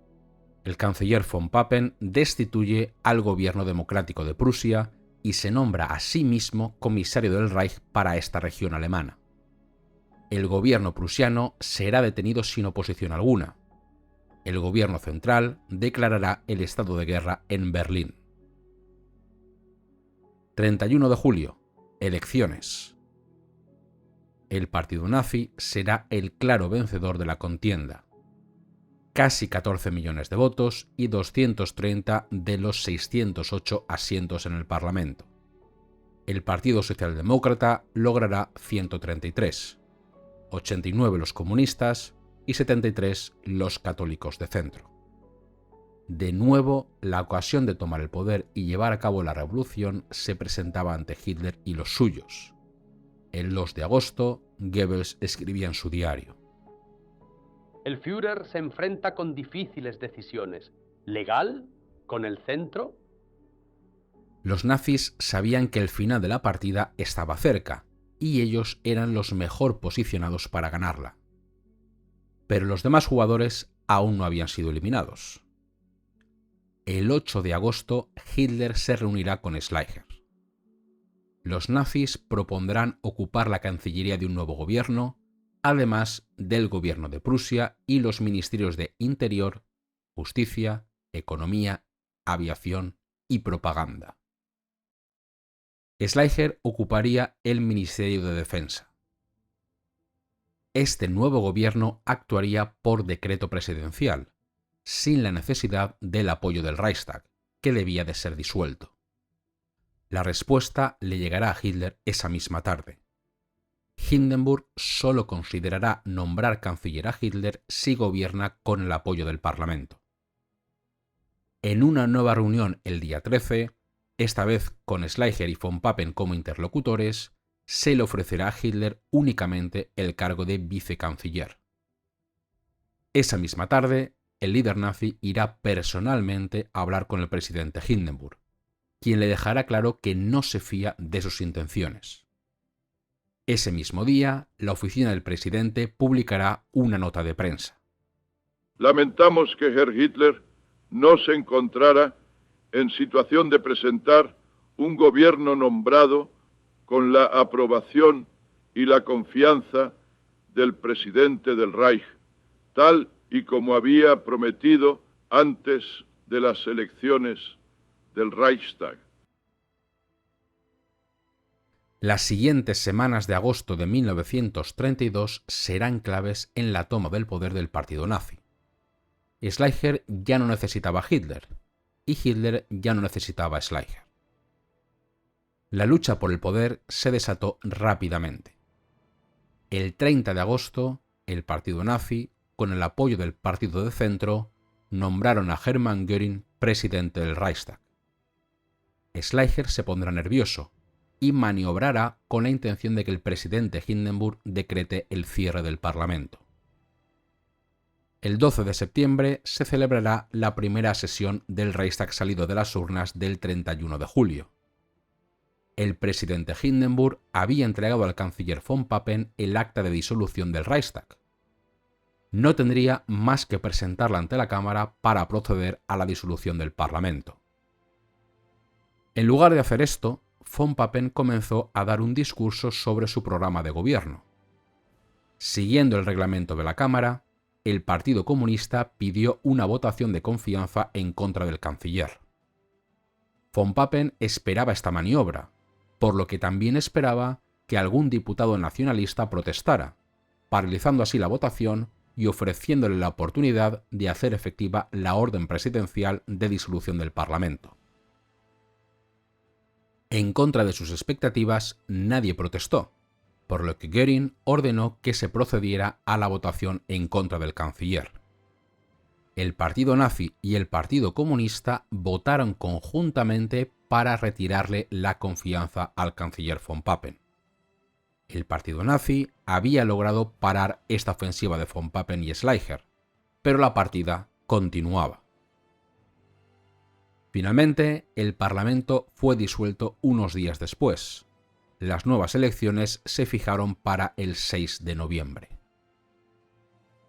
El canciller von Papen destituye al gobierno democrático de Prusia y se nombra a sí mismo comisario del Reich para esta región alemana. El gobierno prusiano será detenido sin oposición alguna. El gobierno central declarará el estado de guerra en Berlín. 31 de julio. Elecciones. El partido nazi será el claro vencedor de la contienda. Casi 14 millones de votos y 230 de los 608 asientos en el Parlamento. El Partido Socialdemócrata logrará 133, 89 los comunistas y 73 los católicos de centro. De nuevo, la ocasión de tomar el poder y llevar a cabo la revolución se presentaba ante Hitler y los suyos. El 2 de agosto, Goebbels escribía en su diario: El Führer se enfrenta con difíciles decisiones. ¿Legal? ¿Con el centro? Los nazis sabían que el final de la partida estaba cerca y ellos eran los mejor posicionados para ganarla. Pero los demás jugadores aún no habían sido eliminados. El 8 de agosto, Hitler se reunirá con Schleicher. Los nazis propondrán ocupar la Cancillería de un nuevo gobierno, además del gobierno de Prusia y los ministerios de Interior, Justicia, Economía, Aviación y Propaganda. Schleicher ocuparía el Ministerio de Defensa. este nuevo gobierno actuaría por decreto presidencial, sin la necesidad del apoyo del Reichstag, que debía de ser disuelto. La respuesta le llegará a Hitler esa misma tarde. Hindenburg solo considerará nombrar canciller a Hitler si gobierna con el apoyo del Parlamento. En una nueva reunión el día 13, esta vez con Schleicher y von Papen como interlocutores, se le ofrecerá a Hitler únicamente el cargo de vicecanciller. Esa misma tarde, el líder nazi irá personalmente a hablar con el presidente Hindenburg, quien le dejará claro que no se fía de sus intenciones. Ese mismo día, la oficina del presidente publicará una nota de prensa. Lamentamos que Herr Hitler no se encontrara en situación de presentar un gobierno nombrado con la aprobación y la confianza del presidente del Reich, tal y como había prometido antes de las elecciones del Reichstag. Las siguientes semanas de agosto de 1932 serán claves en la toma del poder del partido nazi. Schleicher ya no necesitaba a Hitler, y Hitler ya no necesitaba a Schleicher. La lucha por el poder se desató rápidamente. El 30 de agosto, el partido nazi, con el apoyo del partido de centro, nombraron a Hermann Göring presidente del Reichstag. Schleicher se pondrá nervioso y maniobrará con la intención de que el presidente Hindenburg decrete el cierre del Parlamento. El 12 de septiembre se celebrará la primera sesión del Reichstag salido de las urnas del 31 de julio. El presidente Hindenburg había entregado al canciller von Papen el acta de disolución del Reichstag. No tendría más que presentarla ante la Cámara para proceder a la disolución del Parlamento. En lugar de hacer esto, von Papen comenzó a dar un discurso sobre su programa de gobierno. Siguiendo el reglamento de la Cámara, el Partido Comunista pidió una votación de confianza en contra del canciller. Von Papen esperaba esta maniobra, por lo que también esperaba que algún diputado nacionalista protestara, paralizando así la votación y ofreciéndole la oportunidad de hacer efectiva la orden presidencial de disolución del Parlamento. En contra de sus expectativas, nadie protestó, por lo que Göring ordenó que se procediera a la votación en contra del canciller. El partido nazi y el partido comunista votaron conjuntamente para retirarle la confianza al canciller von Papen. El partido nazi había logrado parar esta ofensiva de von Papen y Schleicher, pero la partida continuaba. Finalmente, el Parlamento fue disuelto unos días después. Las nuevas elecciones se fijaron para el 6 de noviembre.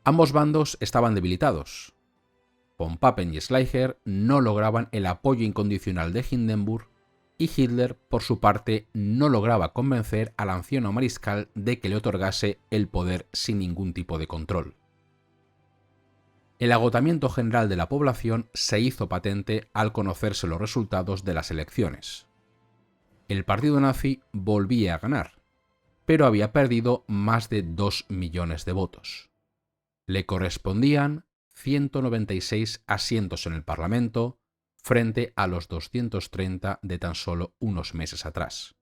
Ambos bandos estaban debilitados. Von Papen y Schleicher no lograban el apoyo incondicional de Hindenburg y Hitler, por su parte, no lograba convencer al anciano mariscal de que le otorgase el poder sin ningún tipo de control. El agotamiento general de la población se hizo patente al conocerse los resultados de las elecciones. El partido nazi volvía a ganar, pero había perdido más de 2 millones de votos. Le correspondían 196 asientos en el Parlamento frente a los 230 de tan solo unos meses atrás.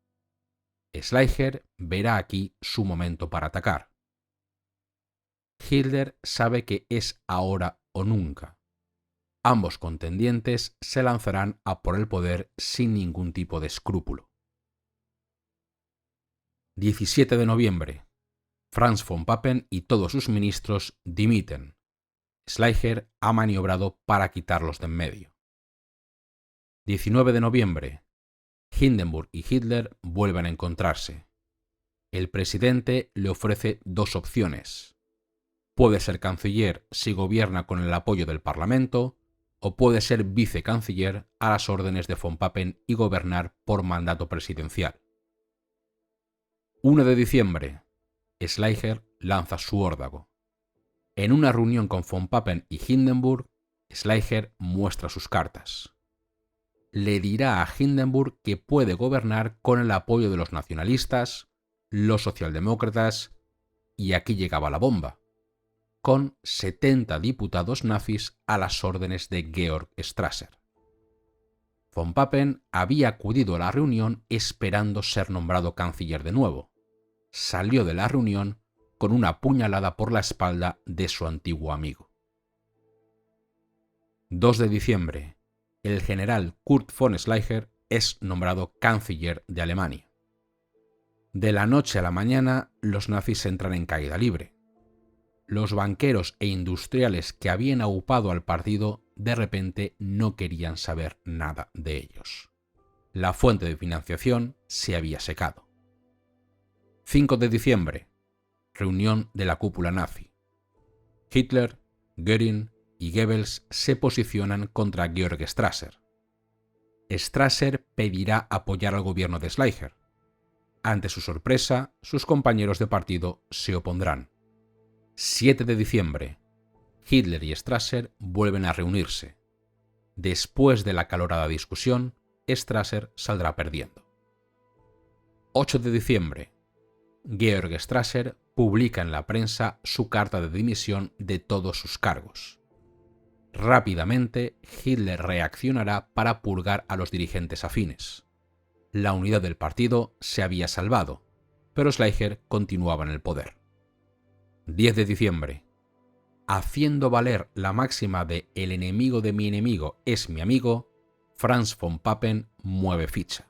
Schleicher verá aquí su momento para atacar. Hitler sabe que es ahora o nunca. Ambos contendientes se lanzarán a por el poder sin ningún tipo de escrúpulo. 17 de noviembre. Franz von Papen y todos sus ministros dimiten. Schleicher ha maniobrado para quitarlos de en medio. 19 de noviembre. Hindenburg y Hitler vuelven a encontrarse. El presidente le ofrece dos opciones. Puede ser canciller si gobierna con el apoyo del Parlamento, o puede ser vicecanciller a las órdenes de von Papen y gobernar por mandato presidencial. 1 de diciembre. Schleicher lanza su órdago. En una reunión con von Papen y Hindenburg, Schleicher muestra sus cartas. Le dirá a Hindenburg que puede gobernar con el apoyo de los nacionalistas, los socialdemócratas y aquí llegaba la bomba, con 70 diputados nazis a las órdenes de Georg Strasser. Von Papen había acudido a la reunión esperando ser nombrado canciller de nuevo. Salió de la reunión con una puñalada por la espalda de su antiguo amigo. 2 de diciembre. El general Kurt von Schleicher es nombrado canciller de Alemania. De la noche a la mañana, los nazis entran en caída libre. Los banqueros e industriales que habían aupado al partido de repente no querían saber nada de ellos. La fuente de financiación se había secado. 5 de diciembre. Reunión de la cúpula nazi. Hitler, Göring y Goebbels se posicionan contra Georg Strasser. Strasser pedirá apoyar al gobierno de Schleicher. Ante su sorpresa, sus compañeros de partido se opondrán. 7 de diciembre. Hitler y Strasser vuelven a reunirse. Después de la acalorada discusión, Strasser saldrá perdiendo. 8 de diciembre. Georg Strasser publica en la prensa su carta de dimisión de todos sus cargos. Rápidamente, Hitler reaccionará para purgar a los dirigentes afines. La unidad del partido se había salvado, pero Schleicher continuaba en el poder. 10 de diciembre. Haciendo valer la máxima de "el enemigo de mi enemigo es mi amigo", Franz von Papen mueve ficha.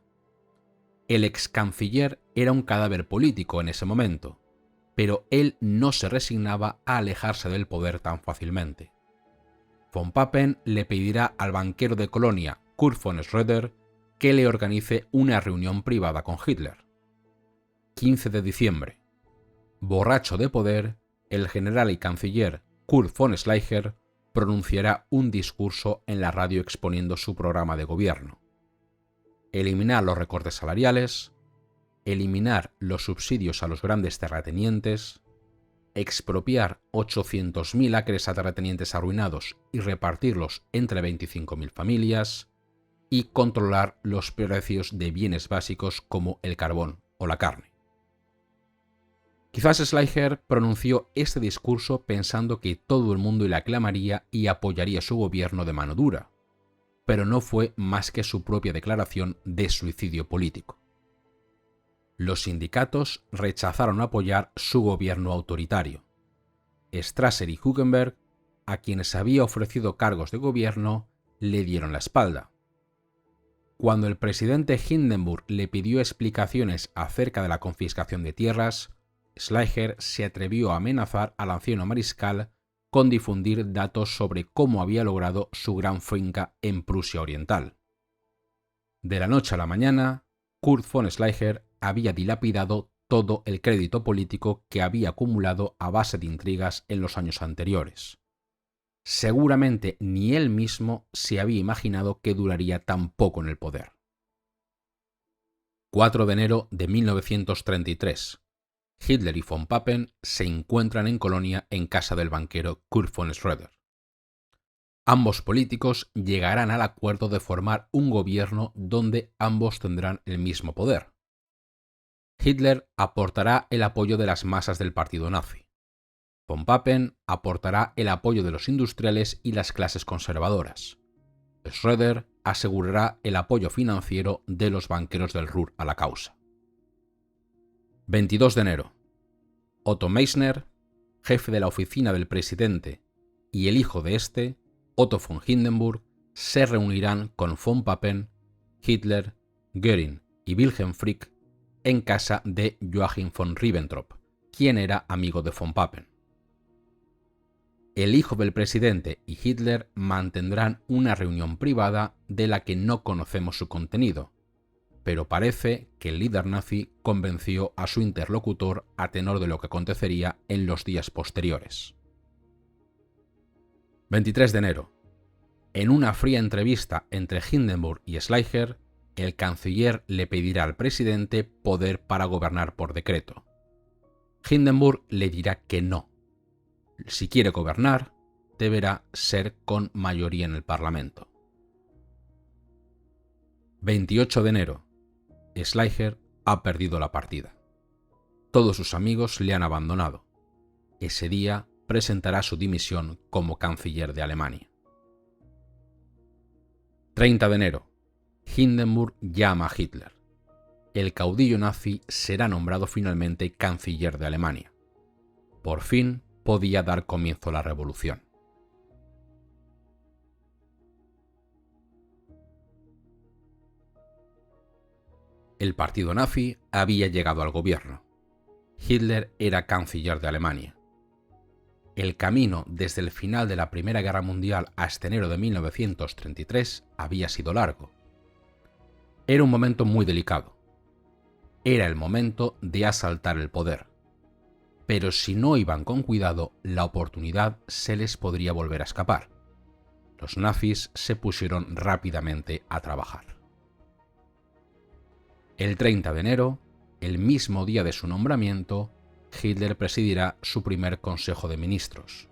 El ex canciller era un cadáver político en ese momento, pero él no se resignaba a alejarse del poder tan fácilmente. Von Papen le pedirá al banquero de Colonia, Kurt von Schröder, que le organice una reunión privada con Hitler. 15 de diciembre. Borracho de poder, el general y canciller Kurt von Schleicher pronunciará un discurso en la radio exponiendo su programa de gobierno. Eliminar los recortes salariales, eliminar los subsidios a los grandes terratenientes, expropiar 800.000 acres a terratenientes arruinados y repartirlos entre 25.000 familias, y controlar los precios de bienes básicos como el carbón o la carne. Quizás Schleicher pronunció este discurso pensando que todo el mundo le aclamaría y apoyaría su gobierno de mano dura, pero no fue más que su propia declaración de suicidio político. Los sindicatos rechazaron apoyar su gobierno autoritario. Strasser y Hugenberg, a quienes había ofrecido cargos de gobierno, le dieron la espalda. Cuando el presidente Hindenburg le pidió explicaciones acerca de la confiscación de tierras, Schleicher se atrevió a amenazar al anciano mariscal con difundir datos sobre cómo había logrado su gran finca en Prusia Oriental. De la noche a la mañana, Kurt von Schleicher había dilapidado todo el crédito político que había acumulado a base de intrigas en los años anteriores. Seguramente ni él mismo se había imaginado que duraría tan poco en el poder. 4 de enero de 1933. Hitler y von Papen se encuentran en Colonia en casa del banquero Kurt von Schröder. Ambos políticos llegarán al acuerdo de formar un gobierno donde ambos tendrán el mismo poder. Hitler aportará el apoyo de las masas del partido nazi. Von Papen aportará el apoyo de los industriales y las clases conservadoras. Schröder asegurará el apoyo financiero de los banqueros del Ruhr a la causa. 22 de enero. Otto Meissner, jefe de la oficina del presidente, y el hijo de este, Otto von Hindenburg, se reunirán con von Papen, Hitler, Göring y Wilhelm Frick en casa de Joachim von Ribbentrop, quien era amigo de von Papen. El hijo del presidente y Hitler mantendrán una reunión privada de la que no conocemos su contenido, pero parece que el líder nazi convenció a su interlocutor a tenor de lo que acontecería en los días posteriores. 23 de enero. En una fría entrevista entre Hindenburg y Schleicher, el canciller le pedirá al presidente poder para gobernar por decreto. Hindenburg le dirá que no. Si quiere gobernar, deberá ser con mayoría en el Parlamento. 28 de enero. Schleicher ha perdido la partida. Todos sus amigos le han abandonado. Ese día presentará su dimisión como canciller de Alemania. 30 de enero. Hindenburg llama a Hitler. El caudillo nazi será nombrado finalmente canciller de Alemania. Por fin podía dar comienzo a la revolución. El partido nazi había llegado al gobierno. Hitler era canciller de Alemania. El camino desde el final de la Primera Guerra Mundial hasta enero de 1933 había sido largo. Era un momento muy delicado. Era el momento de asaltar el poder. Pero si no iban con cuidado, la oportunidad se les podría volver a escapar. Los nazis se pusieron rápidamente a trabajar. El 30 de enero, el mismo día de su nombramiento, Hitler presidirá su primer Consejo de Ministros.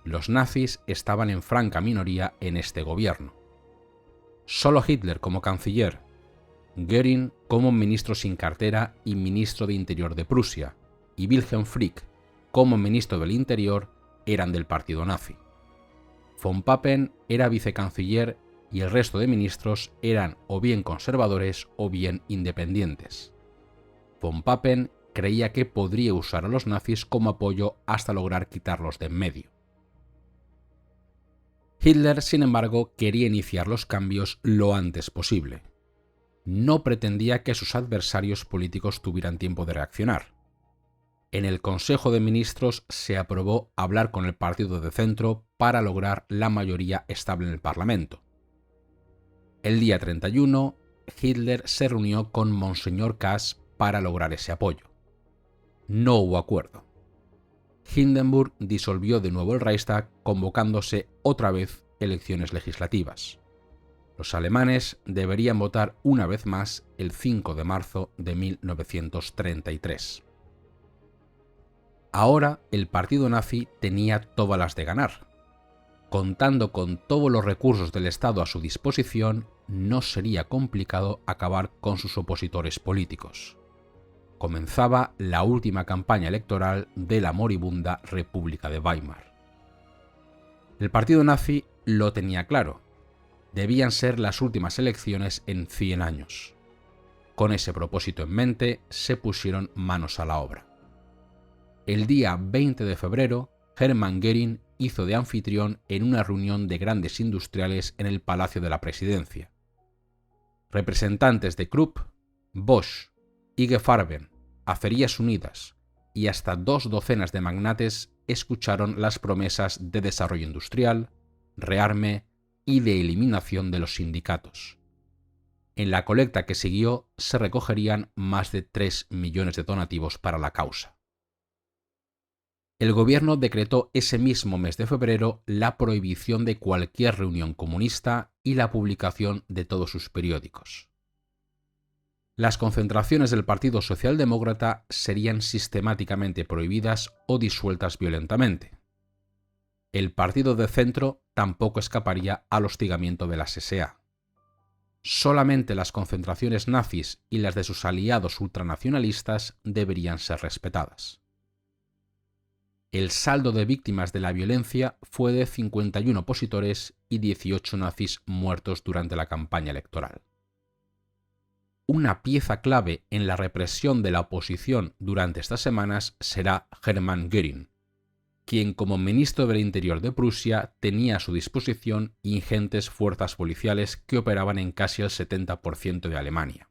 Los nazis estaban en franca minoría en este gobierno. Solo Hitler como canciller, Göring como ministro sin cartera y ministro de Interior de Prusia, y Wilhelm Frick como ministro del Interior eran del partido nazi. Von Papen era vicecanciller y el resto de ministros eran o bien conservadores o bien independientes. Von Papen creía que podría usar a los nazis como apoyo hasta lograr quitarlos de en medio. Hitler, sin embargo, quería iniciar los cambios lo antes posible. No pretendía que sus adversarios políticos tuvieran tiempo de reaccionar. En el Consejo de Ministros se aprobó hablar con el partido de centro para lograr la mayoría estable en el Parlamento. El día 31, Hitler se reunió con Monseñor Kaas para lograr ese apoyo. No hubo acuerdo. Hindenburg disolvió de nuevo el Reichstag, convocándose otra vez elecciones legislativas. Los alemanes deberían votar una vez más el 5 de marzo de 1933. Ahora el partido nazi tenía todas las de ganar. Contando con todos los recursos del Estado a su disposición, no sería complicado acabar con sus opositores políticos. Comenzaba la última campaña electoral de la moribunda República de Weimar. El partido nazi lo tenía claro. Debían ser las últimas elecciones en 100 años. Con ese propósito en mente, se pusieron manos a la obra. El día 20 de febrero, Hermann Göring hizo de anfitrión en una reunión de grandes industriales en el Palacio de la Presidencia. Representantes de Krupp, Bosch, IG Farben, Acerías Unidas y hasta 2 docenas de magnates escucharon las promesas de desarrollo industrial, rearme y de eliminación de los sindicatos. En la colecta que siguió se recogerían más de 3 millones de donativos para la causa. El gobierno decretó ese mismo mes de febrero la prohibición de cualquier reunión comunista y la publicación de todos sus periódicos. Las concentraciones del Partido Socialdemócrata serían sistemáticamente prohibidas o disueltas violentamente. El partido de centro tampoco escaparía al hostigamiento de las SA. Solamente las concentraciones nazis y las de sus aliados ultranacionalistas deberían ser respetadas. El saldo de víctimas de la violencia fue de 51 opositores y 18 nazis muertos durante la campaña electoral. Una pieza clave en la represión de la oposición durante estas semanas será Hermann Göring, quien como ministro del Interior de Prusia tenía a su disposición ingentes fuerzas policiales que operaban en casi el 70% de Alemania.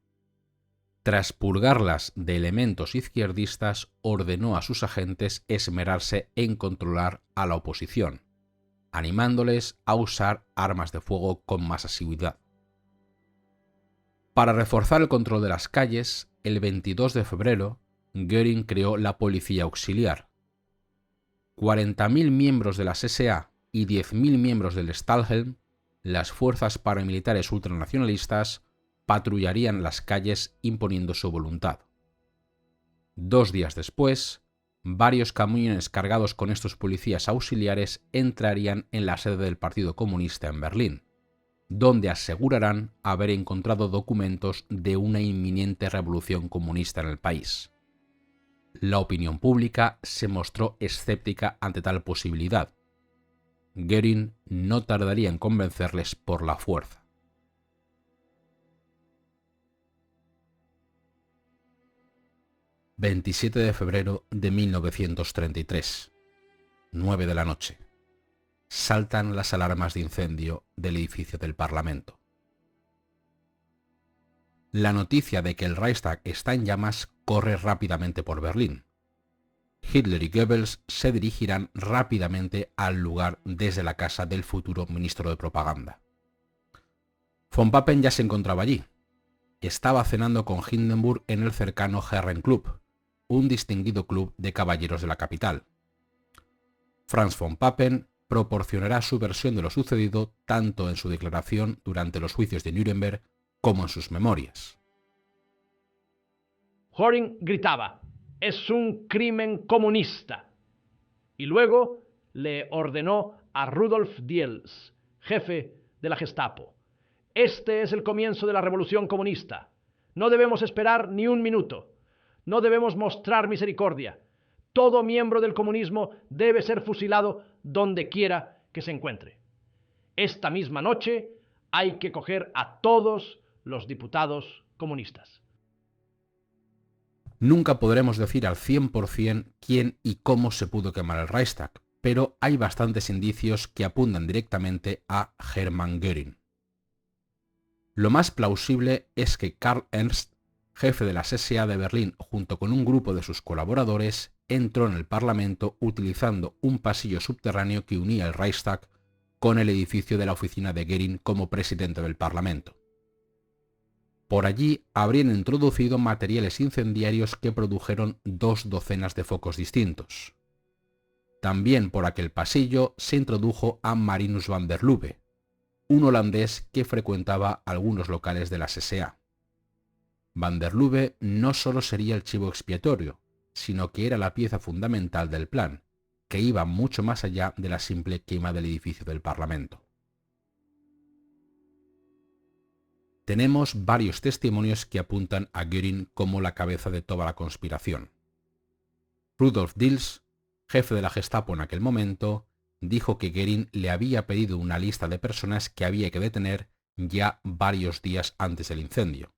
Tras purgarlas de elementos izquierdistas, ordenó a sus agentes esmerarse en controlar a la oposición, animándoles a usar armas de fuego con más asiduidad. Para reforzar el control de las calles, el 22 de febrero, Göring creó la Policía Auxiliar. 40.000 miembros de las SA y 10.000 miembros del Stahlhelm, las fuerzas paramilitares ultranacionalistas, patrullarían las calles imponiendo su voluntad. 2 días después, varios camiones cargados con estos policías auxiliares entrarían en la sede del Partido Comunista en Berlín, donde asegurarán haber encontrado documentos de una inminente revolución comunista en el país. La opinión pública se mostró escéptica ante tal posibilidad. Göring no tardaría en convencerles por la fuerza. ...27 de febrero de 1933... 9 de la noche... saltan las alarmas de incendio del edificio del Parlamento. La noticia de que el Reichstag está en llamas corre rápidamente por Berlín. Hitler y Goebbels se dirigirán rápidamente al lugar desde la casa del futuro ministro de Propaganda. Von Papen ya se encontraba allí. Estaba cenando con Hindenburg en el cercano Herrenklub, un distinguido club de caballeros de la capital. Franz von Papen proporcionará su versión de lo sucedido tanto en su declaración durante los juicios de Nuremberg como en sus memorias. Göring gritaba: «Es un crimen comunista». Y luego le ordenó a Rudolf Diels, jefe de la Gestapo: «Este es el comienzo de la revolución comunista. No debemos esperar ni un minuto. No debemos mostrar misericordia. Todo miembro del comunismo debe ser fusilado donde quiera que se encuentre. Esta misma noche hay que coger a todos los diputados comunistas». Nunca podremos decir al 100% quién y cómo se pudo quemar el Reichstag, pero hay bastantes indicios que apuntan directamente a Hermann Göring. Lo más plausible es que Karl Ernst, jefe de las SA de Berlín, junto con un grupo de sus colaboradores, entró en el Parlamento utilizando un pasillo subterráneo que unía el Reichstag con el edificio de la oficina de Göring como presidente del Parlamento. Por allí habrían introducido materiales incendiarios que produjeron 2 docenas de focos distintos. También por aquel pasillo se introdujo a Marinus van der Lubbe, un holandés que frecuentaba algunos locales de las SA. Van der Lubbe no solo sería el chivo expiatorio, sino que era la pieza fundamental del plan, que iba mucho más allá de la simple quema del edificio del Parlamento. Tenemos varios testimonios que apuntan a Göring como la cabeza de toda la conspiración. Rudolf Diels, jefe de la Gestapo en aquel momento, dijo que Göring le había pedido una lista de personas que había que detener ya varios días antes del incendio.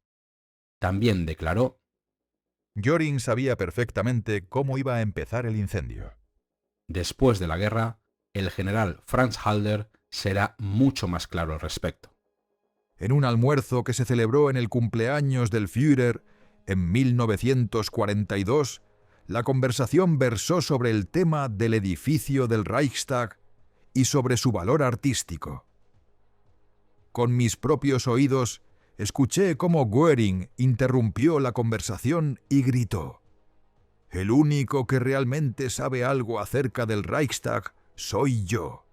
También declaró: Göring sabía perfectamente cómo iba a empezar el incendio. Después de la guerra, el general Franz Halder será mucho más claro al respecto. En un almuerzo que se celebró en el cumpleaños del Führer en 1942, la conversación versó sobre el tema del edificio del Reichstag y sobre su valor artístico. Con mis propios oídos escuché cómo Göring interrumpió la conversación y gritó: «El único que realmente sabe algo acerca del Reichstag soy yo,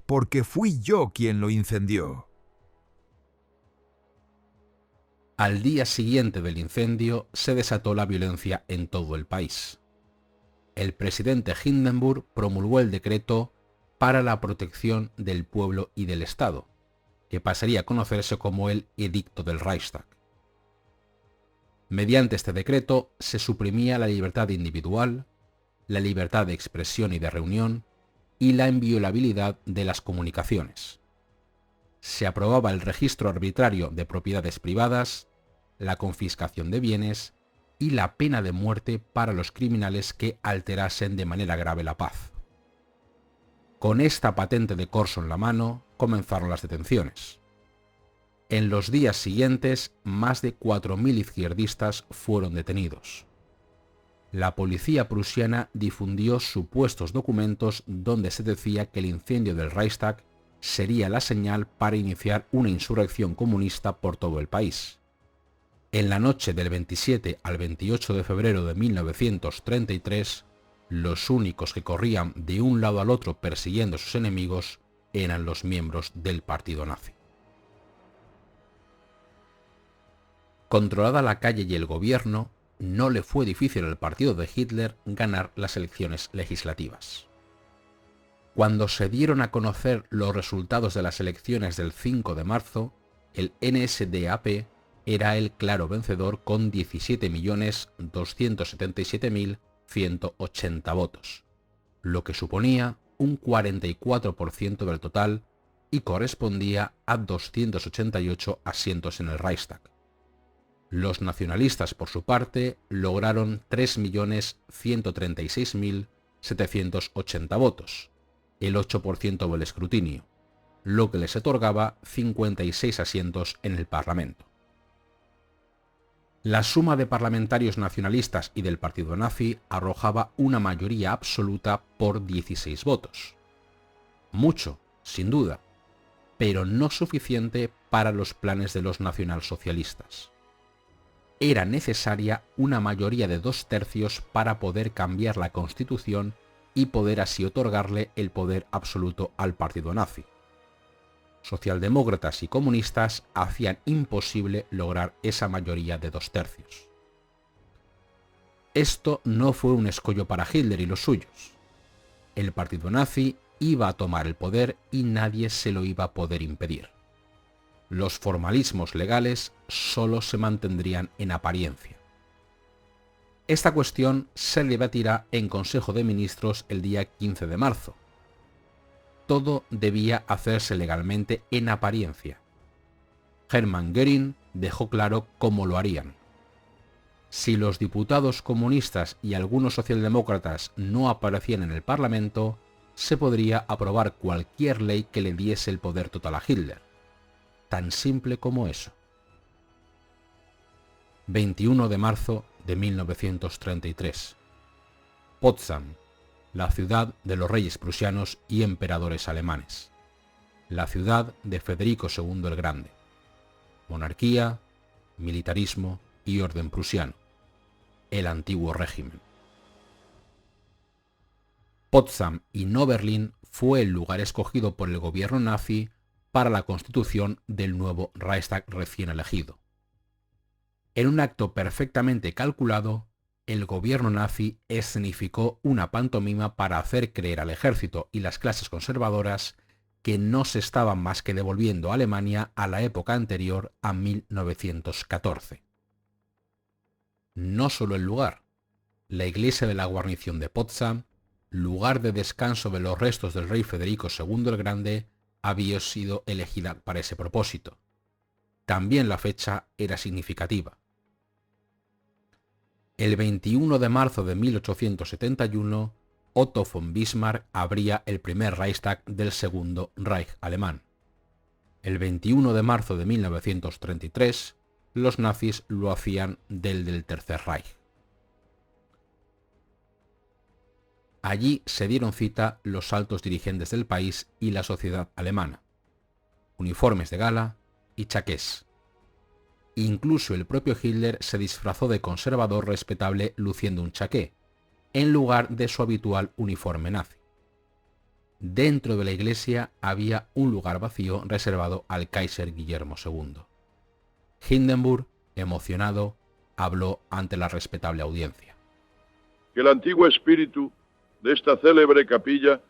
porque fui yo quien lo incendió». Al día siguiente del incendio se desató la violencia en todo el país. El presidente Hindenburg promulgó el decreto para la protección del pueblo y del Estado, que pasaría a conocerse como el Edicto del Reichstag. Mediante este decreto se suprimía la libertad individual, la libertad de expresión y de reunión y la inviolabilidad de las comunicaciones. Se aprobaba el registro arbitrario de propiedades privadas, la confiscación de bienes y la pena de muerte para los criminales que alterasen de manera grave la paz. Con esta patente de corso en la mano, comenzaron las detenciones. En los días siguientes, más de 4.000 izquierdistas fueron detenidos. La policía prusiana difundió supuestos documentos donde se decía que el incendio del Reichstag sería la señal para iniciar una insurrección comunista por todo el país. En la noche del 27 al 28 de febrero de 1933, los únicos que corrían de un lado al otro persiguiendo a sus enemigos eran los miembros del partido nazi. Controlada la calle y el gobierno, no le fue difícil al partido de Hitler ganar las elecciones legislativas. Cuando se dieron a conocer los resultados de las elecciones del 5 de marzo, el NSDAP era el claro vencedor con 17.277.000 180 votos, lo que suponía un 44% del total y correspondía a 288 asientos en el Reichstag. Los nacionalistas, por su parte, lograron 3.136.780 votos, el 8% del escrutinio, lo que les otorgaba 56 asientos en el Parlamento. La suma de parlamentarios nacionalistas y del partido nazi arrojaba una mayoría absoluta por 16 votos. Mucho, sin duda, pero no suficiente para los planes de los nacionalsocialistas. Era necesaria una mayoría de 2/3 para poder cambiar la Constitución y poder así otorgarle el poder absoluto al partido nazi. Socialdemócratas y comunistas hacían imposible lograr esa mayoría de 2/3. Esto no fue un escollo para Hitler y los suyos. El partido nazi iba a tomar el poder y nadie se lo iba a poder impedir. Los formalismos legales solo se mantendrían en apariencia. Esta cuestión se debatirá en Consejo de Ministros el día 15 de marzo. Todo debía hacerse legalmente en apariencia. Hermann Göring dejó claro cómo lo harían. Si los diputados comunistas y algunos socialdemócratas no aparecían en el Parlamento, se podría aprobar cualquier ley que le diese el poder total a Hitler. Tan simple como eso. 21 de marzo de 1933. Potsdam, la ciudad de los reyes prusianos y emperadores alemanes. La ciudad de Federico II el Grande. Monarquía, militarismo y orden prusiano. El antiguo régimen. Potsdam y no Berlín fue el lugar escogido por el gobierno nazi para la constitución del nuevo Reichstag recién elegido. En un acto perfectamente calculado, el gobierno nazi escenificó una pantomima para hacer creer al ejército y las clases conservadoras que no se estaban más que devolviendo a Alemania a la época anterior a 1914. No solo el lugar, la iglesia de la guarnición de Potsdam, lugar de descanso de los restos del rey Federico II el Grande, había sido elegida para ese propósito. También la fecha era significativa. El 21 de marzo de 1871, Otto von Bismarck abría el primer Reichstag del Segundo Reich alemán. El 21 de marzo de 1933, los nazis lo hacían del Tercer Reich. Allí se dieron cita los altos dirigentes del país y la sociedad alemana. Uniformes de gala y chaqués. Incluso el propio Hitler se disfrazó de conservador respetable luciendo un chaqué, en lugar de su habitual uniforme nazi. Dentro de la iglesia había un lugar vacío reservado al Kaiser Guillermo II. Hindenburg, emocionado, habló ante la respetable audiencia. Que el antiguo espíritu de esta célebre capilla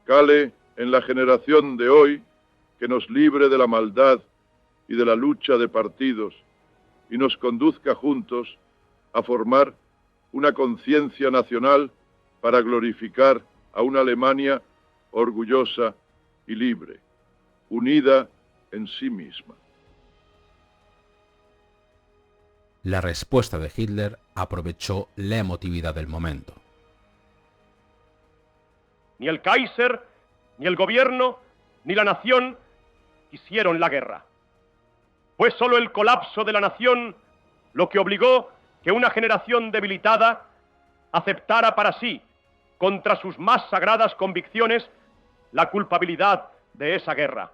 cale en la generación de hoy, que nos libre de la maldad y de la lucha de partidos y nos conduzca juntos a formar una conciencia nacional para glorificar a una Alemania orgullosa y libre, unida en sí misma. La respuesta de Hitler aprovechó la emotividad del momento. Ni el Kaiser, ni el gobierno, ni la nación quisieron la guerra. Fue solo el colapso de la nación lo que obligó que una generación debilitada aceptara para sí, contra sus más sagradas convicciones, la culpabilidad de esa guerra.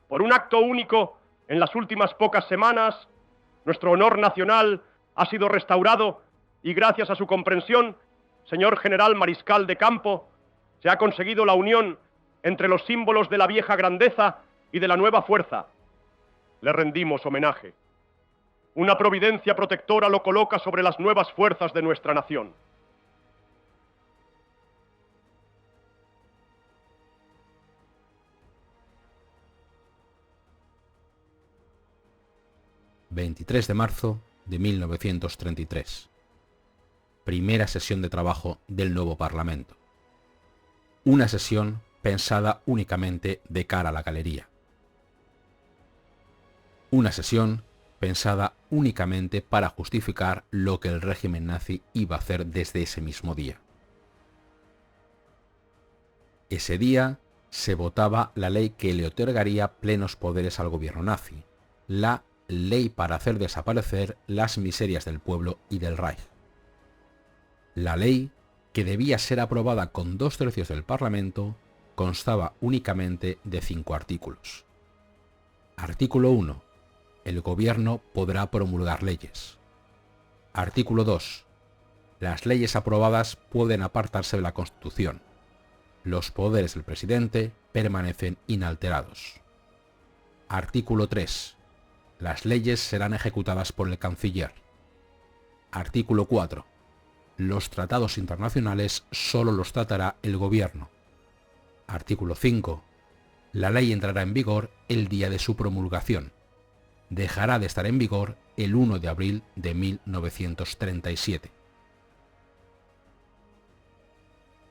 Por un acto único, en las últimas pocas semanas, nuestro honor nacional ha sido restaurado y gracias a su comprensión, señor general mariscal de campo, se ha conseguido la unión entre los símbolos de la vieja grandeza y de la nueva fuerza. Le rendimos homenaje. Una providencia protectora lo coloca sobre las nuevas fuerzas de nuestra nación. ...23 de marzo de 1933... primera sesión de trabajo del nuevo Parlamento. Una sesión pensada únicamente de cara a la galería. Una sesión pensada únicamente para justificar lo que el régimen nazi iba a hacer desde ese mismo día. Ese día se votaba la ley que le otorgaría plenos poderes al gobierno nazi, la ley para hacer desaparecer las miserias del pueblo y del Reich. La ley, que debía ser aprobada con 2/3 del Parlamento, constaba únicamente de 5 artículos. Artículo 1. El gobierno podrá promulgar leyes. Artículo 2. Las leyes aprobadas pueden apartarse de la Constitución. Los poderes del presidente permanecen inalterados. Artículo 3. Las leyes serán ejecutadas por el canciller. Artículo 4. Los tratados internacionales solo los tratará el gobierno. Artículo 5. La ley entrará en vigor el día de su promulgación. Dejará de estar en vigor el 1 de abril de 1937.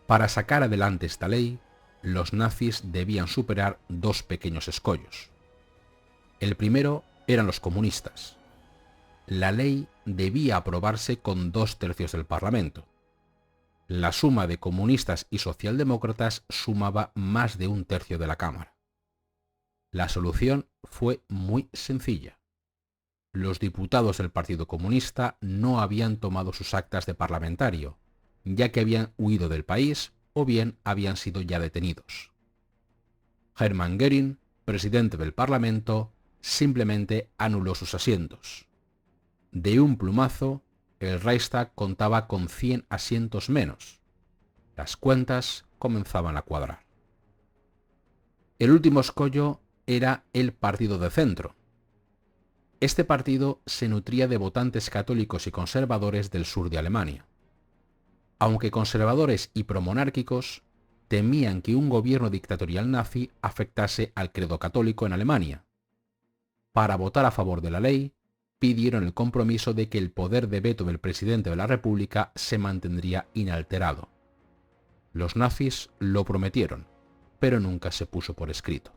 Para sacar adelante esta ley, los nazis debían superar 2 pequeños escollos. El primero eran los comunistas. La ley debía aprobarse con 2/3 del Parlamento. La suma de comunistas y socialdemócratas sumaba más de 1/3 de la Cámara. La solución fue muy sencilla. Los diputados del Partido Comunista no habían tomado sus actas de parlamentario, ya que habían huido del país o bien habían sido ya detenidos. Hermann Göring, presidente del Parlamento, simplemente anuló sus asientos. De un plumazo, el Reichstag contaba con 100 asientos menos. Las cuentas comenzaban a cuadrar. El último escollo era el Partido de Centro. Este partido se nutría de votantes católicos y conservadores del sur de Alemania. Aunque conservadores y promonárquicos, temían que un gobierno dictatorial nazi afectase al credo católico en Alemania. Para votar a favor de la ley, pidieron el compromiso de que el poder de veto del presidente de la República se mantendría inalterado. Los nazis lo prometieron, pero nunca se puso por escrito.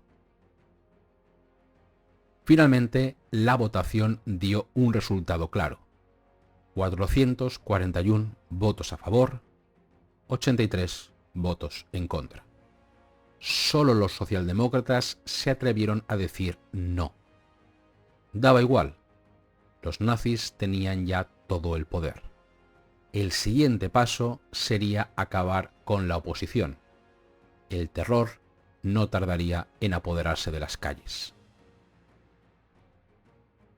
Finalmente, la votación dio un resultado claro: 441 votos a favor, 83 votos en contra. Solo los socialdemócratas se atrevieron a decir no. Daba igual, los nazis tenían ya todo el poder. El siguiente paso sería acabar con la oposición. El terror no tardaría en apoderarse de las calles.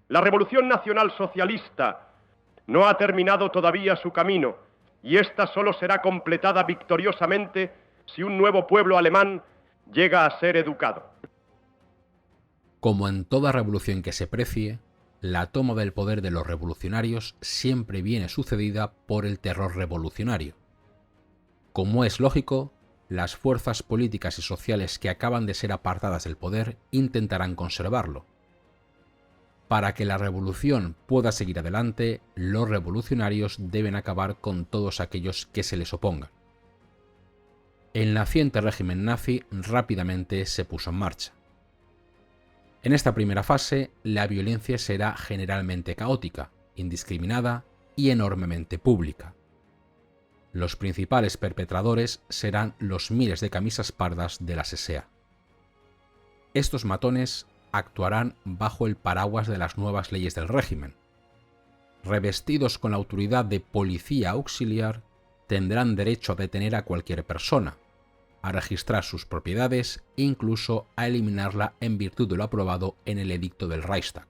La Revolución Nacional Socialista no ha terminado todavía su camino, y esta solo será completada victoriosamente si un nuevo pueblo alemán llega a ser educado. Como en toda revolución que se precie, la toma del poder de los revolucionarios siempre viene sucedida por el terror revolucionario. Como es lógico, las fuerzas políticas y sociales que acaban de ser apartadas del poder intentarán conservarlo. Para que la revolución pueda seguir adelante, los revolucionarios deben acabar con todos aquellos que se les opongan. El naciente régimen nazi rápidamente se puso en marcha. En esta primera fase, la violencia será generalmente caótica, indiscriminada y enormemente pública. Los principales perpetradores serán los miles de camisas pardas de las SA. Estos matones actuarán bajo el paraguas de las nuevas leyes del régimen. Revestidos con la autoridad de policía auxiliar, tendrán derecho a detener a cualquier persona, a registrar sus propiedades e incluso a eliminarla en virtud de lo aprobado en el edicto del Reichstag,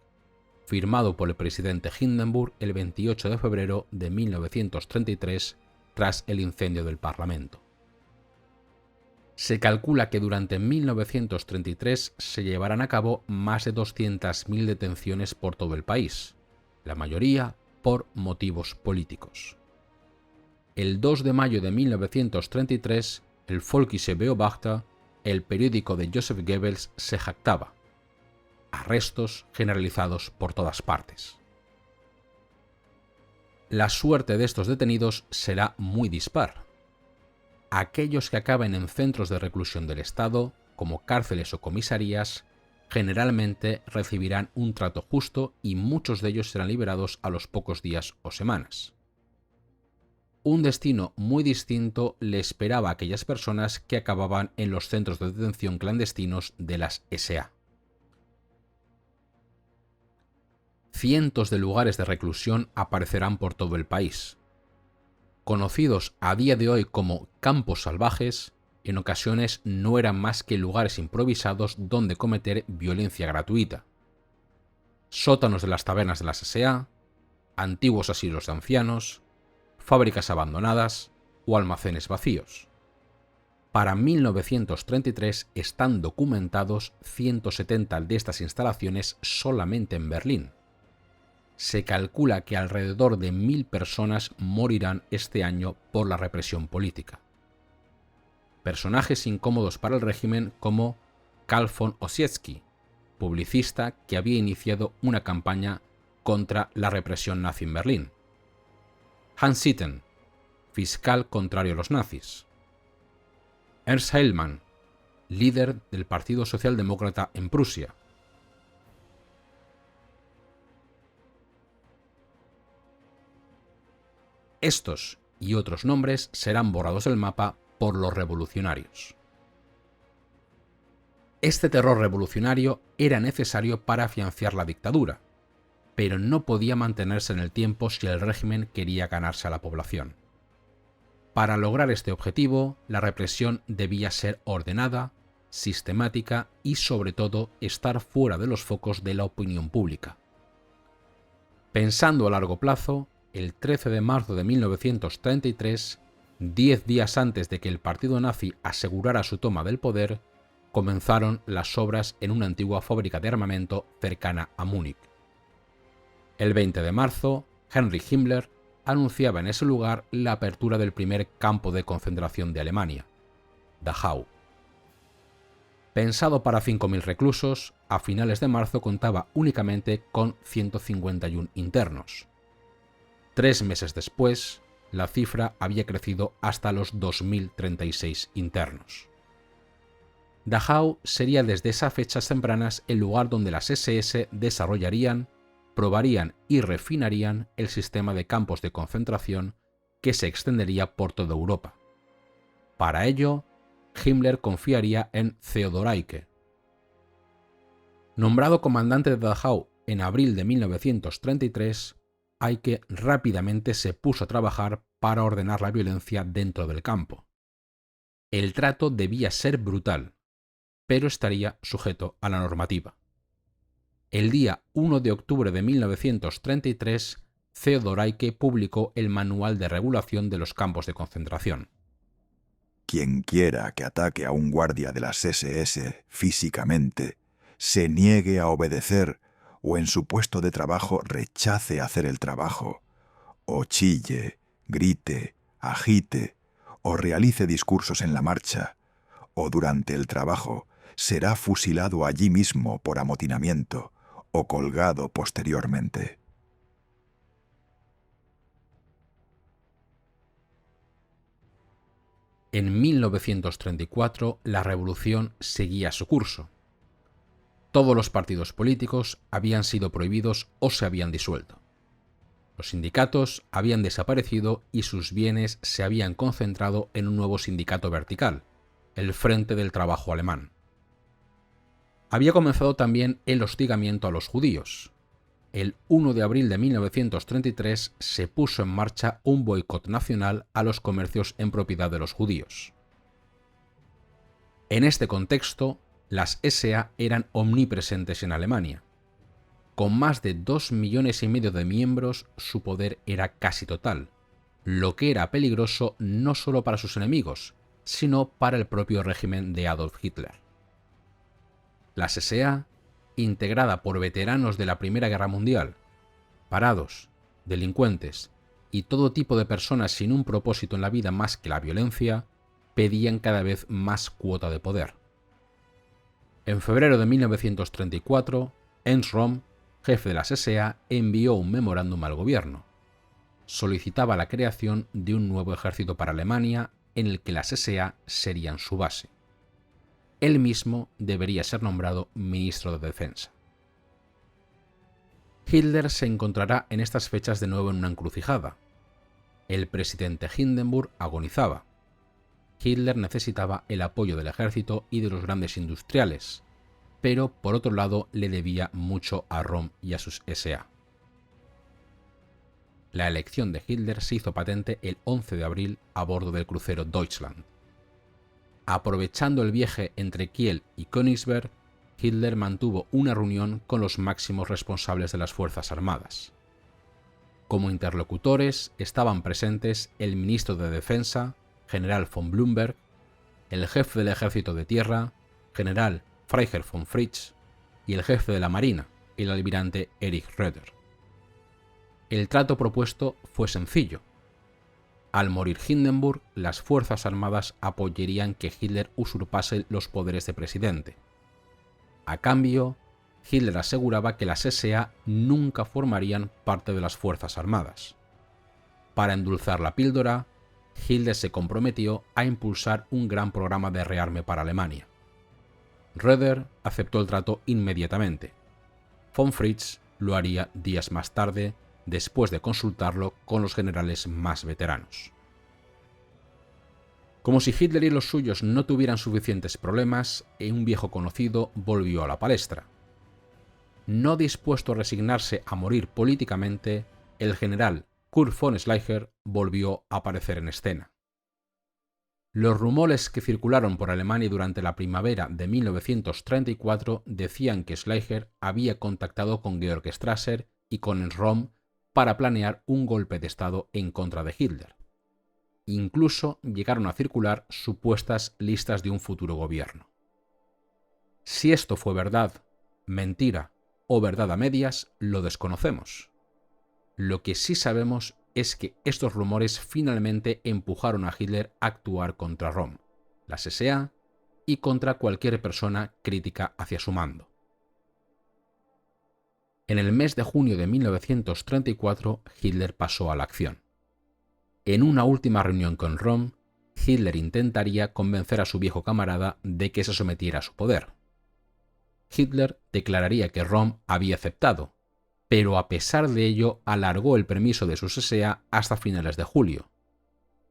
firmado por el presidente Hindenburg el 28 de febrero de 1933 tras el incendio del Parlamento. Se calcula que durante 1933 se llevarán a cabo más de 200.000 detenciones por todo el país, la mayoría por motivos políticos. El 2 de mayo de 1933, el Volkische Beobachter, el periódico de Joseph Goebbels, se jactaba: arrestos generalizados por todas partes. la suerte de estos detenidos será muy dispar. Aquellos que acaben en centros de reclusión del Estado, como cárceles o comisarías, generalmente recibirán un trato justo y muchos de ellos serán liberados a los pocos días o semanas. Un destino muy distinto le esperaba a aquellas personas que acababan en los centros de detención clandestinos de las SA. Cientos de lugares de reclusión aparecerán por todo el país. Conocidos a día de hoy como campos salvajes, en ocasiones no eran más que lugares improvisados donde cometer violencia gratuita. Sótanos de las tabernas de las SA, antiguos asilos de ancianos, fábricas abandonadas o almacenes vacíos. Para 1933 están documentados 170 de estas instalaciones solamente en Berlín. Se calcula que alrededor de 1000 personas morirán este año por la represión política. Personajes incómodos para el régimen como Karl von Ossietzky, publicista que había iniciado una campaña contra la represión nazi en Berlín. Hans Sitten, fiscal contrario a los nazis. Ernst Heilmann, líder del Partido Socialdemócrata en Prusia. Estos y otros nombres serán borrados del mapa por los revolucionarios. Este terror revolucionario era necesario para financiar la dictadura, pero no podía mantenerse en el tiempo si el régimen quería ganarse a la población. Para lograr este objetivo, la represión debía ser ordenada, sistemática y sobre todo estar fuera de los focos de la opinión pública. Pensando a largo plazo, el 13 de marzo de 1933, 10 días antes de que el partido nazi asegurara su toma del poder, comenzaron las obras en una antigua fábrica de armamento cercana a Múnich. El 20 de marzo, Heinrich Himmler anunciaba en ese lugar la apertura del primer campo de concentración de Alemania, Dachau. Pensado para 5.000 reclusos, a finales de marzo contaba únicamente con 151 internos. 3 meses después, la cifra había crecido hasta los 2.036 internos. Dachau sería desde esas fechas tempranas el lugar donde las SS desarrollarían, probarían y refinarían el sistema de campos de concentración que se extendería por toda Europa. Para ello, Himmler confiaría en Theodor Eicke. Nombrado comandante de Dachau en abril de 1933, Eicke rápidamente se puso a trabajar para ordenar la violencia dentro del campo. El trato debía ser brutal, pero estaría sujeto a la normativa. El día 1 de octubre de 1933, Theodor Eicke publicó el Manual de Regulación de los Campos de Concentración. Quien quiera que ataque a un guardia de las SS físicamente, se niegue a obedecer o en su puesto de trabajo rechace hacer el trabajo, o chille, grite, agite, o realice discursos en la marcha, o durante el trabajo, será fusilado allí mismo por amotinamiento o colgado posteriormente. En 1934, la revolución seguía su curso. Todos los partidos políticos habían sido prohibidos o se habían disuelto. Los sindicatos habían desaparecido y sus bienes se habían concentrado en un nuevo sindicato vertical, el Frente del Trabajo Alemán. Había comenzado también el hostigamiento a los judíos. El 1 de abril de 1933 se puso en marcha un boicot nacional a los comercios en propiedad de los judíos. En este contexto, las SA eran omnipresentes en Alemania. Con más de 2,5 millones de miembros, su poder era casi total, lo que era peligroso no solo para sus enemigos, sino para el propio régimen de Adolf Hitler. Las SA, integrada por veteranos de la Primera Guerra Mundial, parados, delincuentes y todo tipo de personas sin un propósito en la vida más que la violencia, pedían cada vez más cuota de poder. En febrero de 1934, Ernst Röhm, jefe de las SA, envió un memorándum al gobierno. solicitaba la creación de un nuevo ejército para Alemania en el que las SA serían su base. Él mismo debería ser nombrado ministro de Defensa. Hitler se encontrará en estas fechas de nuevo en una encrucijada. El presidente Hindenburg agonizaba. Hitler necesitaba el apoyo del ejército y de los grandes industriales, pero por otro lado le debía mucho a Röhm y a sus SA. La elección de Hitler se hizo patente el 11 de abril a bordo del crucero Deutschland. Aprovechando el viaje entre Kiel y Königsberg, Hitler mantuvo una reunión con los máximos responsables de las Fuerzas Armadas. Como interlocutores estaban presentes el ministro de Defensa, general von Blumberg, el jefe del Ejército de Tierra, general Freiherr von Fritsch, y el jefe de la Marina, el almirante Erich Roeder. El trato propuesto fue sencillo. Al morir Hindenburg, las Fuerzas Armadas apoyarían que Hitler usurpase los poderes de presidente. A cambio, Hitler aseguraba que las SA nunca formarían parte de las Fuerzas Armadas. Para endulzar la píldora, Hitler se comprometió a impulsar un gran programa de rearme para Alemania. Roeder aceptó el trato inmediatamente. Von Fritsch lo haría días más tarde, después de consultarlo con los generales más veteranos. Como si Hitler y los suyos no tuvieran suficientes problemas, un viejo conocido volvió a la palestra. No dispuesto a resignarse a morir políticamente, el general Kurt von Schleicher volvió a aparecer en escena. Los rumores que circularon por Alemania durante la primavera de 1934 decían que Schleicher había contactado con Georg Strasser y con Röhm para planear un golpe de Estado en contra de Hitler. Incluso llegaron a circular supuestas listas de un futuro gobierno. Si esto fue verdad, mentira o verdad a medias, lo desconocemos. Lo que sí sabemos es que estos rumores finalmente empujaron a Hitler a actuar contra Röhm, las SA y contra cualquier persona crítica hacia su mando. En el mes de junio de 1934, Hitler pasó a la acción. En una última reunión con Röhm, Hitler intentaría convencer a su viejo camarada de que se sometiera a su poder. Hitler declararía que Röhm había aceptado, pero a pesar de ello alargó el permiso de sus SA hasta finales de julio.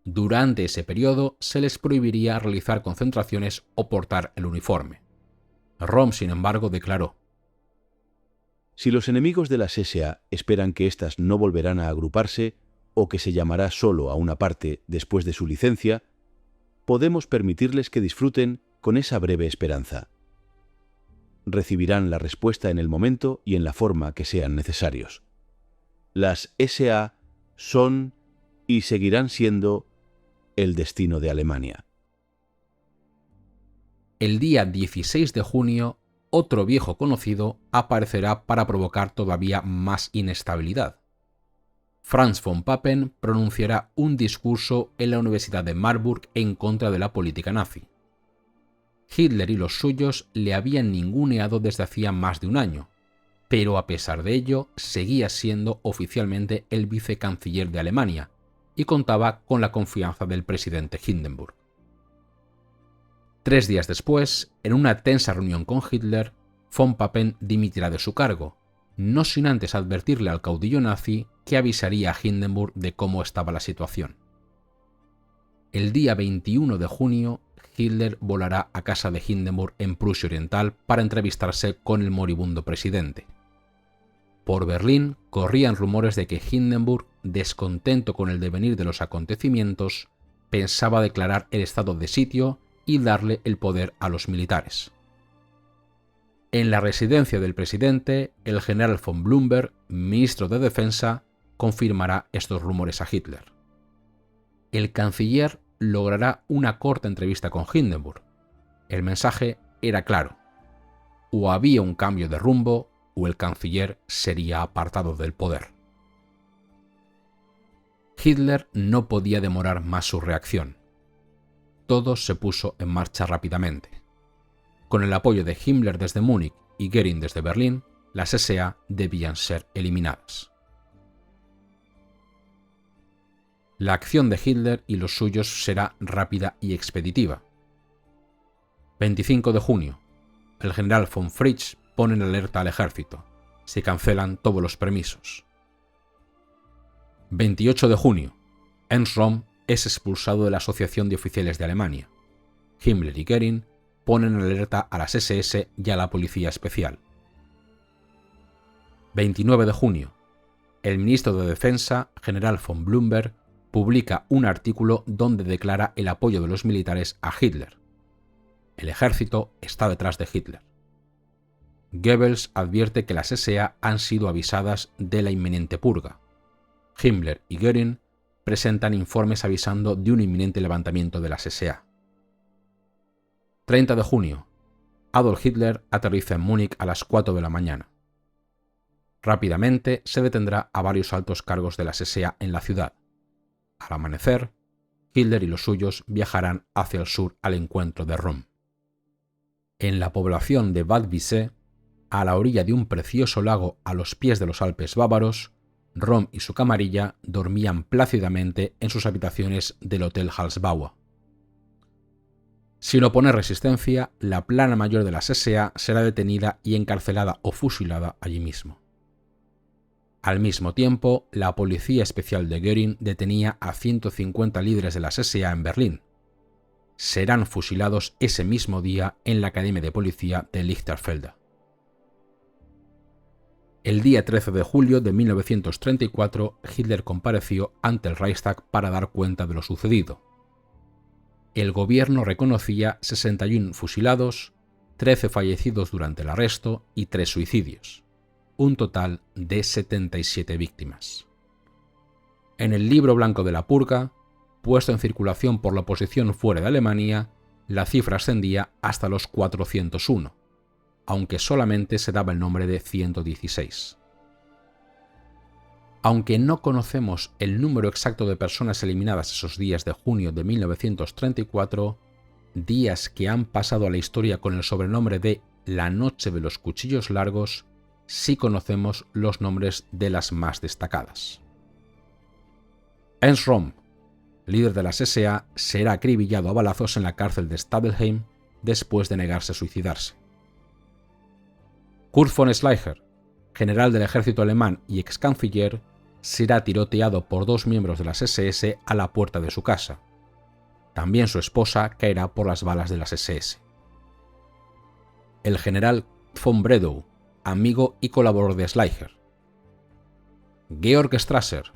Durante ese periodo se les prohibiría realizar concentraciones o portar el uniforme. Röhm, sin embargo, declaró: si los enemigos de las SA esperan que éstas no volverán a agruparse o que se llamará solo a una parte después de su licencia, podemos permitirles que disfruten con esa breve esperanza. Recibirán la respuesta en el momento y en la forma que sean necesarios. Las SA son y seguirán siendo el destino de Alemania. El día 16 de junio, otro viejo conocido aparecerá para provocar todavía más inestabilidad. Franz von Papen pronunciará un discurso en la Universidad de Marburg en contra de la política nazi. Hitler y los suyos le habían ninguneado desde hacía más de un año, pero a pesar de ello seguía siendo oficialmente el vicecanciller de Alemania y contaba con la confianza del presidente Hindenburg. 3 días después, en una tensa reunión con Hitler, von Papen dimitirá de su cargo, no sin antes advertirle al caudillo nazi que avisaría a Hindenburg de cómo estaba la situación. El día 21 de junio, Hitler volará a casa de Hindenburg en Prusia Oriental para entrevistarse con el moribundo presidente. Por Berlín corrían rumores de que Hindenburg, descontento con el devenir de los acontecimientos, pensaba declarar el estado de sitio y darle el poder a los militares. En la residencia del presidente, el general von Blumberg, ministro de Defensa, confirmará estos rumores a Hitler. El canciller logrará una corta entrevista con Hindenburg. El mensaje era claro: o había un cambio de rumbo o el canciller sería apartado del poder. Hitler no podía demorar más su reacción. Todo se puso en marcha rápidamente. Con el apoyo de Himmler desde Múnich y Göring desde Berlín, las SA debían ser eliminadas. La acción de Hitler y los suyos será rápida y expeditiva. 25 de junio. El general von Fritsch pone en alerta al ejército. Se cancelan todos los permisos. 28 de junio. Ernst Röhm es expulsado de la Asociación de Oficiales de Alemania. Himmler y Göring ponen en alerta a las SS y a la Policía Especial. 29 de junio. El ministro de Defensa, general von Blumberg, publica un artículo donde declara el apoyo de los militares a Hitler. El ejército está detrás de Hitler. Goebbels advierte que las SA han sido avisadas de la inminente purga. Himmler y Göring presentan informes avisando de un inminente levantamiento de las SA. 30 de junio. Adolf Hitler aterriza en Múnich a las 4 de la mañana. Rápidamente se detendrá a varios altos cargos de las SA en la ciudad. Al amanecer, Hitler y los suyos viajarán hacia el sur al encuentro de Röhm. En la población de Bad Wiessee, a la orilla de un precioso lago a los pies de los Alpes bávaros, Röhm y su camarilla dormían plácidamente en sus habitaciones del Hotel Hallsbauer. Sin oponer resistencia, la plana mayor de las SA será detenida y encarcelada o fusilada allí mismo. Al mismo tiempo, la Policía Especial de Göring detenía a 150 líderes de las SA en Berlín. Serán fusilados ese mismo día en la Academia de Policía de Lichterfelde. El día 13 de julio de 1934, Hitler compareció ante el Reichstag para dar cuenta de lo sucedido. El gobierno reconocía 61 fusilados, 13 fallecidos durante el arresto y 3 suicidios. Un total de 77 víctimas. En el Libro Blanco de la Purga, puesto en circulación por la oposición fuera de Alemania, la cifra ascendía hasta los 401, aunque solamente se daba el nombre de 116. Aunque no conocemos el número exacto de personas eliminadas esos días de junio de 1934, días que han pasado a la historia con el sobrenombre de la Noche de los Cuchillos Largos, sí conocemos los nombres de las más destacadas. Ernst Röhm, líder de las SA, será acribillado a balazos en la cárcel de Stadelheim después de negarse a suicidarse. Kurt von Schleicher, general del ejército alemán y ex canciller, será tiroteado por 2 miembros de las SS a la puerta de su casa. También su esposa caerá por las balas de las SS. El general von Bredow, amigo y colaborador de Schleicher. Georg Strasser,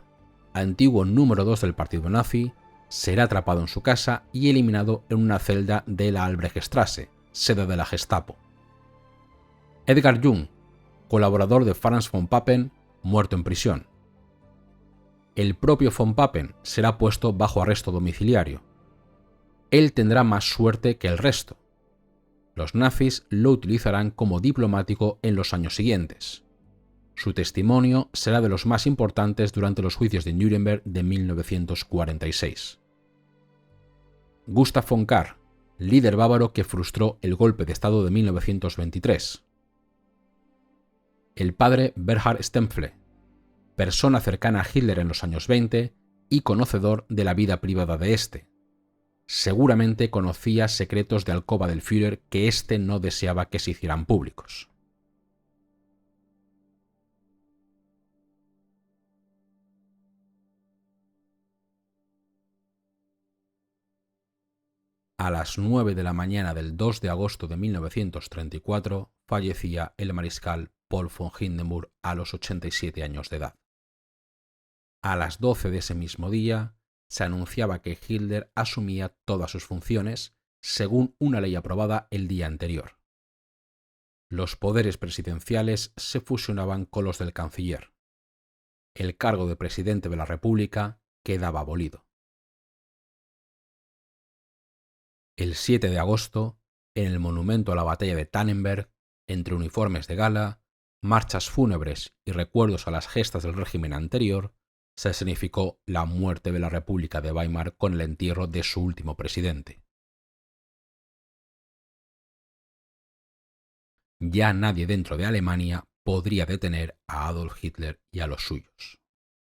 antiguo número 2 del partido nazi, será atrapado en su casa y eliminado en una celda de la Albrechtstraße, sede de la Gestapo. Edgar Jung, colaborador de Franz von Papen, muerto en prisión. El propio von Papen será puesto bajo arresto domiciliario. Él tendrá más suerte que el resto. Los nazis lo utilizarán como diplomático en los años siguientes. Su testimonio será de los más importantes durante los juicios de Nuremberg de 1946. Gustav von Kahr, líder bávaro que frustró el golpe de Estado de 1923. El padre Bernhard Stempfle, persona cercana a Hitler en los años 20 y conocedor de la vida privada de este. Seguramente conocía secretos de alcoba del Führer que éste no deseaba que se hicieran públicos. A las 9 de la mañana del 2 de agosto de 1934 fallecía el mariscal Paul von Hindenburg a los 87 años de edad. A las 12 de ese mismo día se anunciaba que Hitler asumía todas sus funciones según una ley aprobada el día anterior. Los poderes presidenciales se fusionaban con los del canciller. El cargo de presidente de la República quedaba abolido. El 7 de agosto, en el monumento a la batalla de Tannenberg, entre uniformes de gala, marchas fúnebres y recuerdos a las gestas del régimen anterior, se escenificó la muerte de la República de Weimar con el entierro de su último presidente. Ya nadie dentro de Alemania podría detener a Adolf Hitler y a los suyos.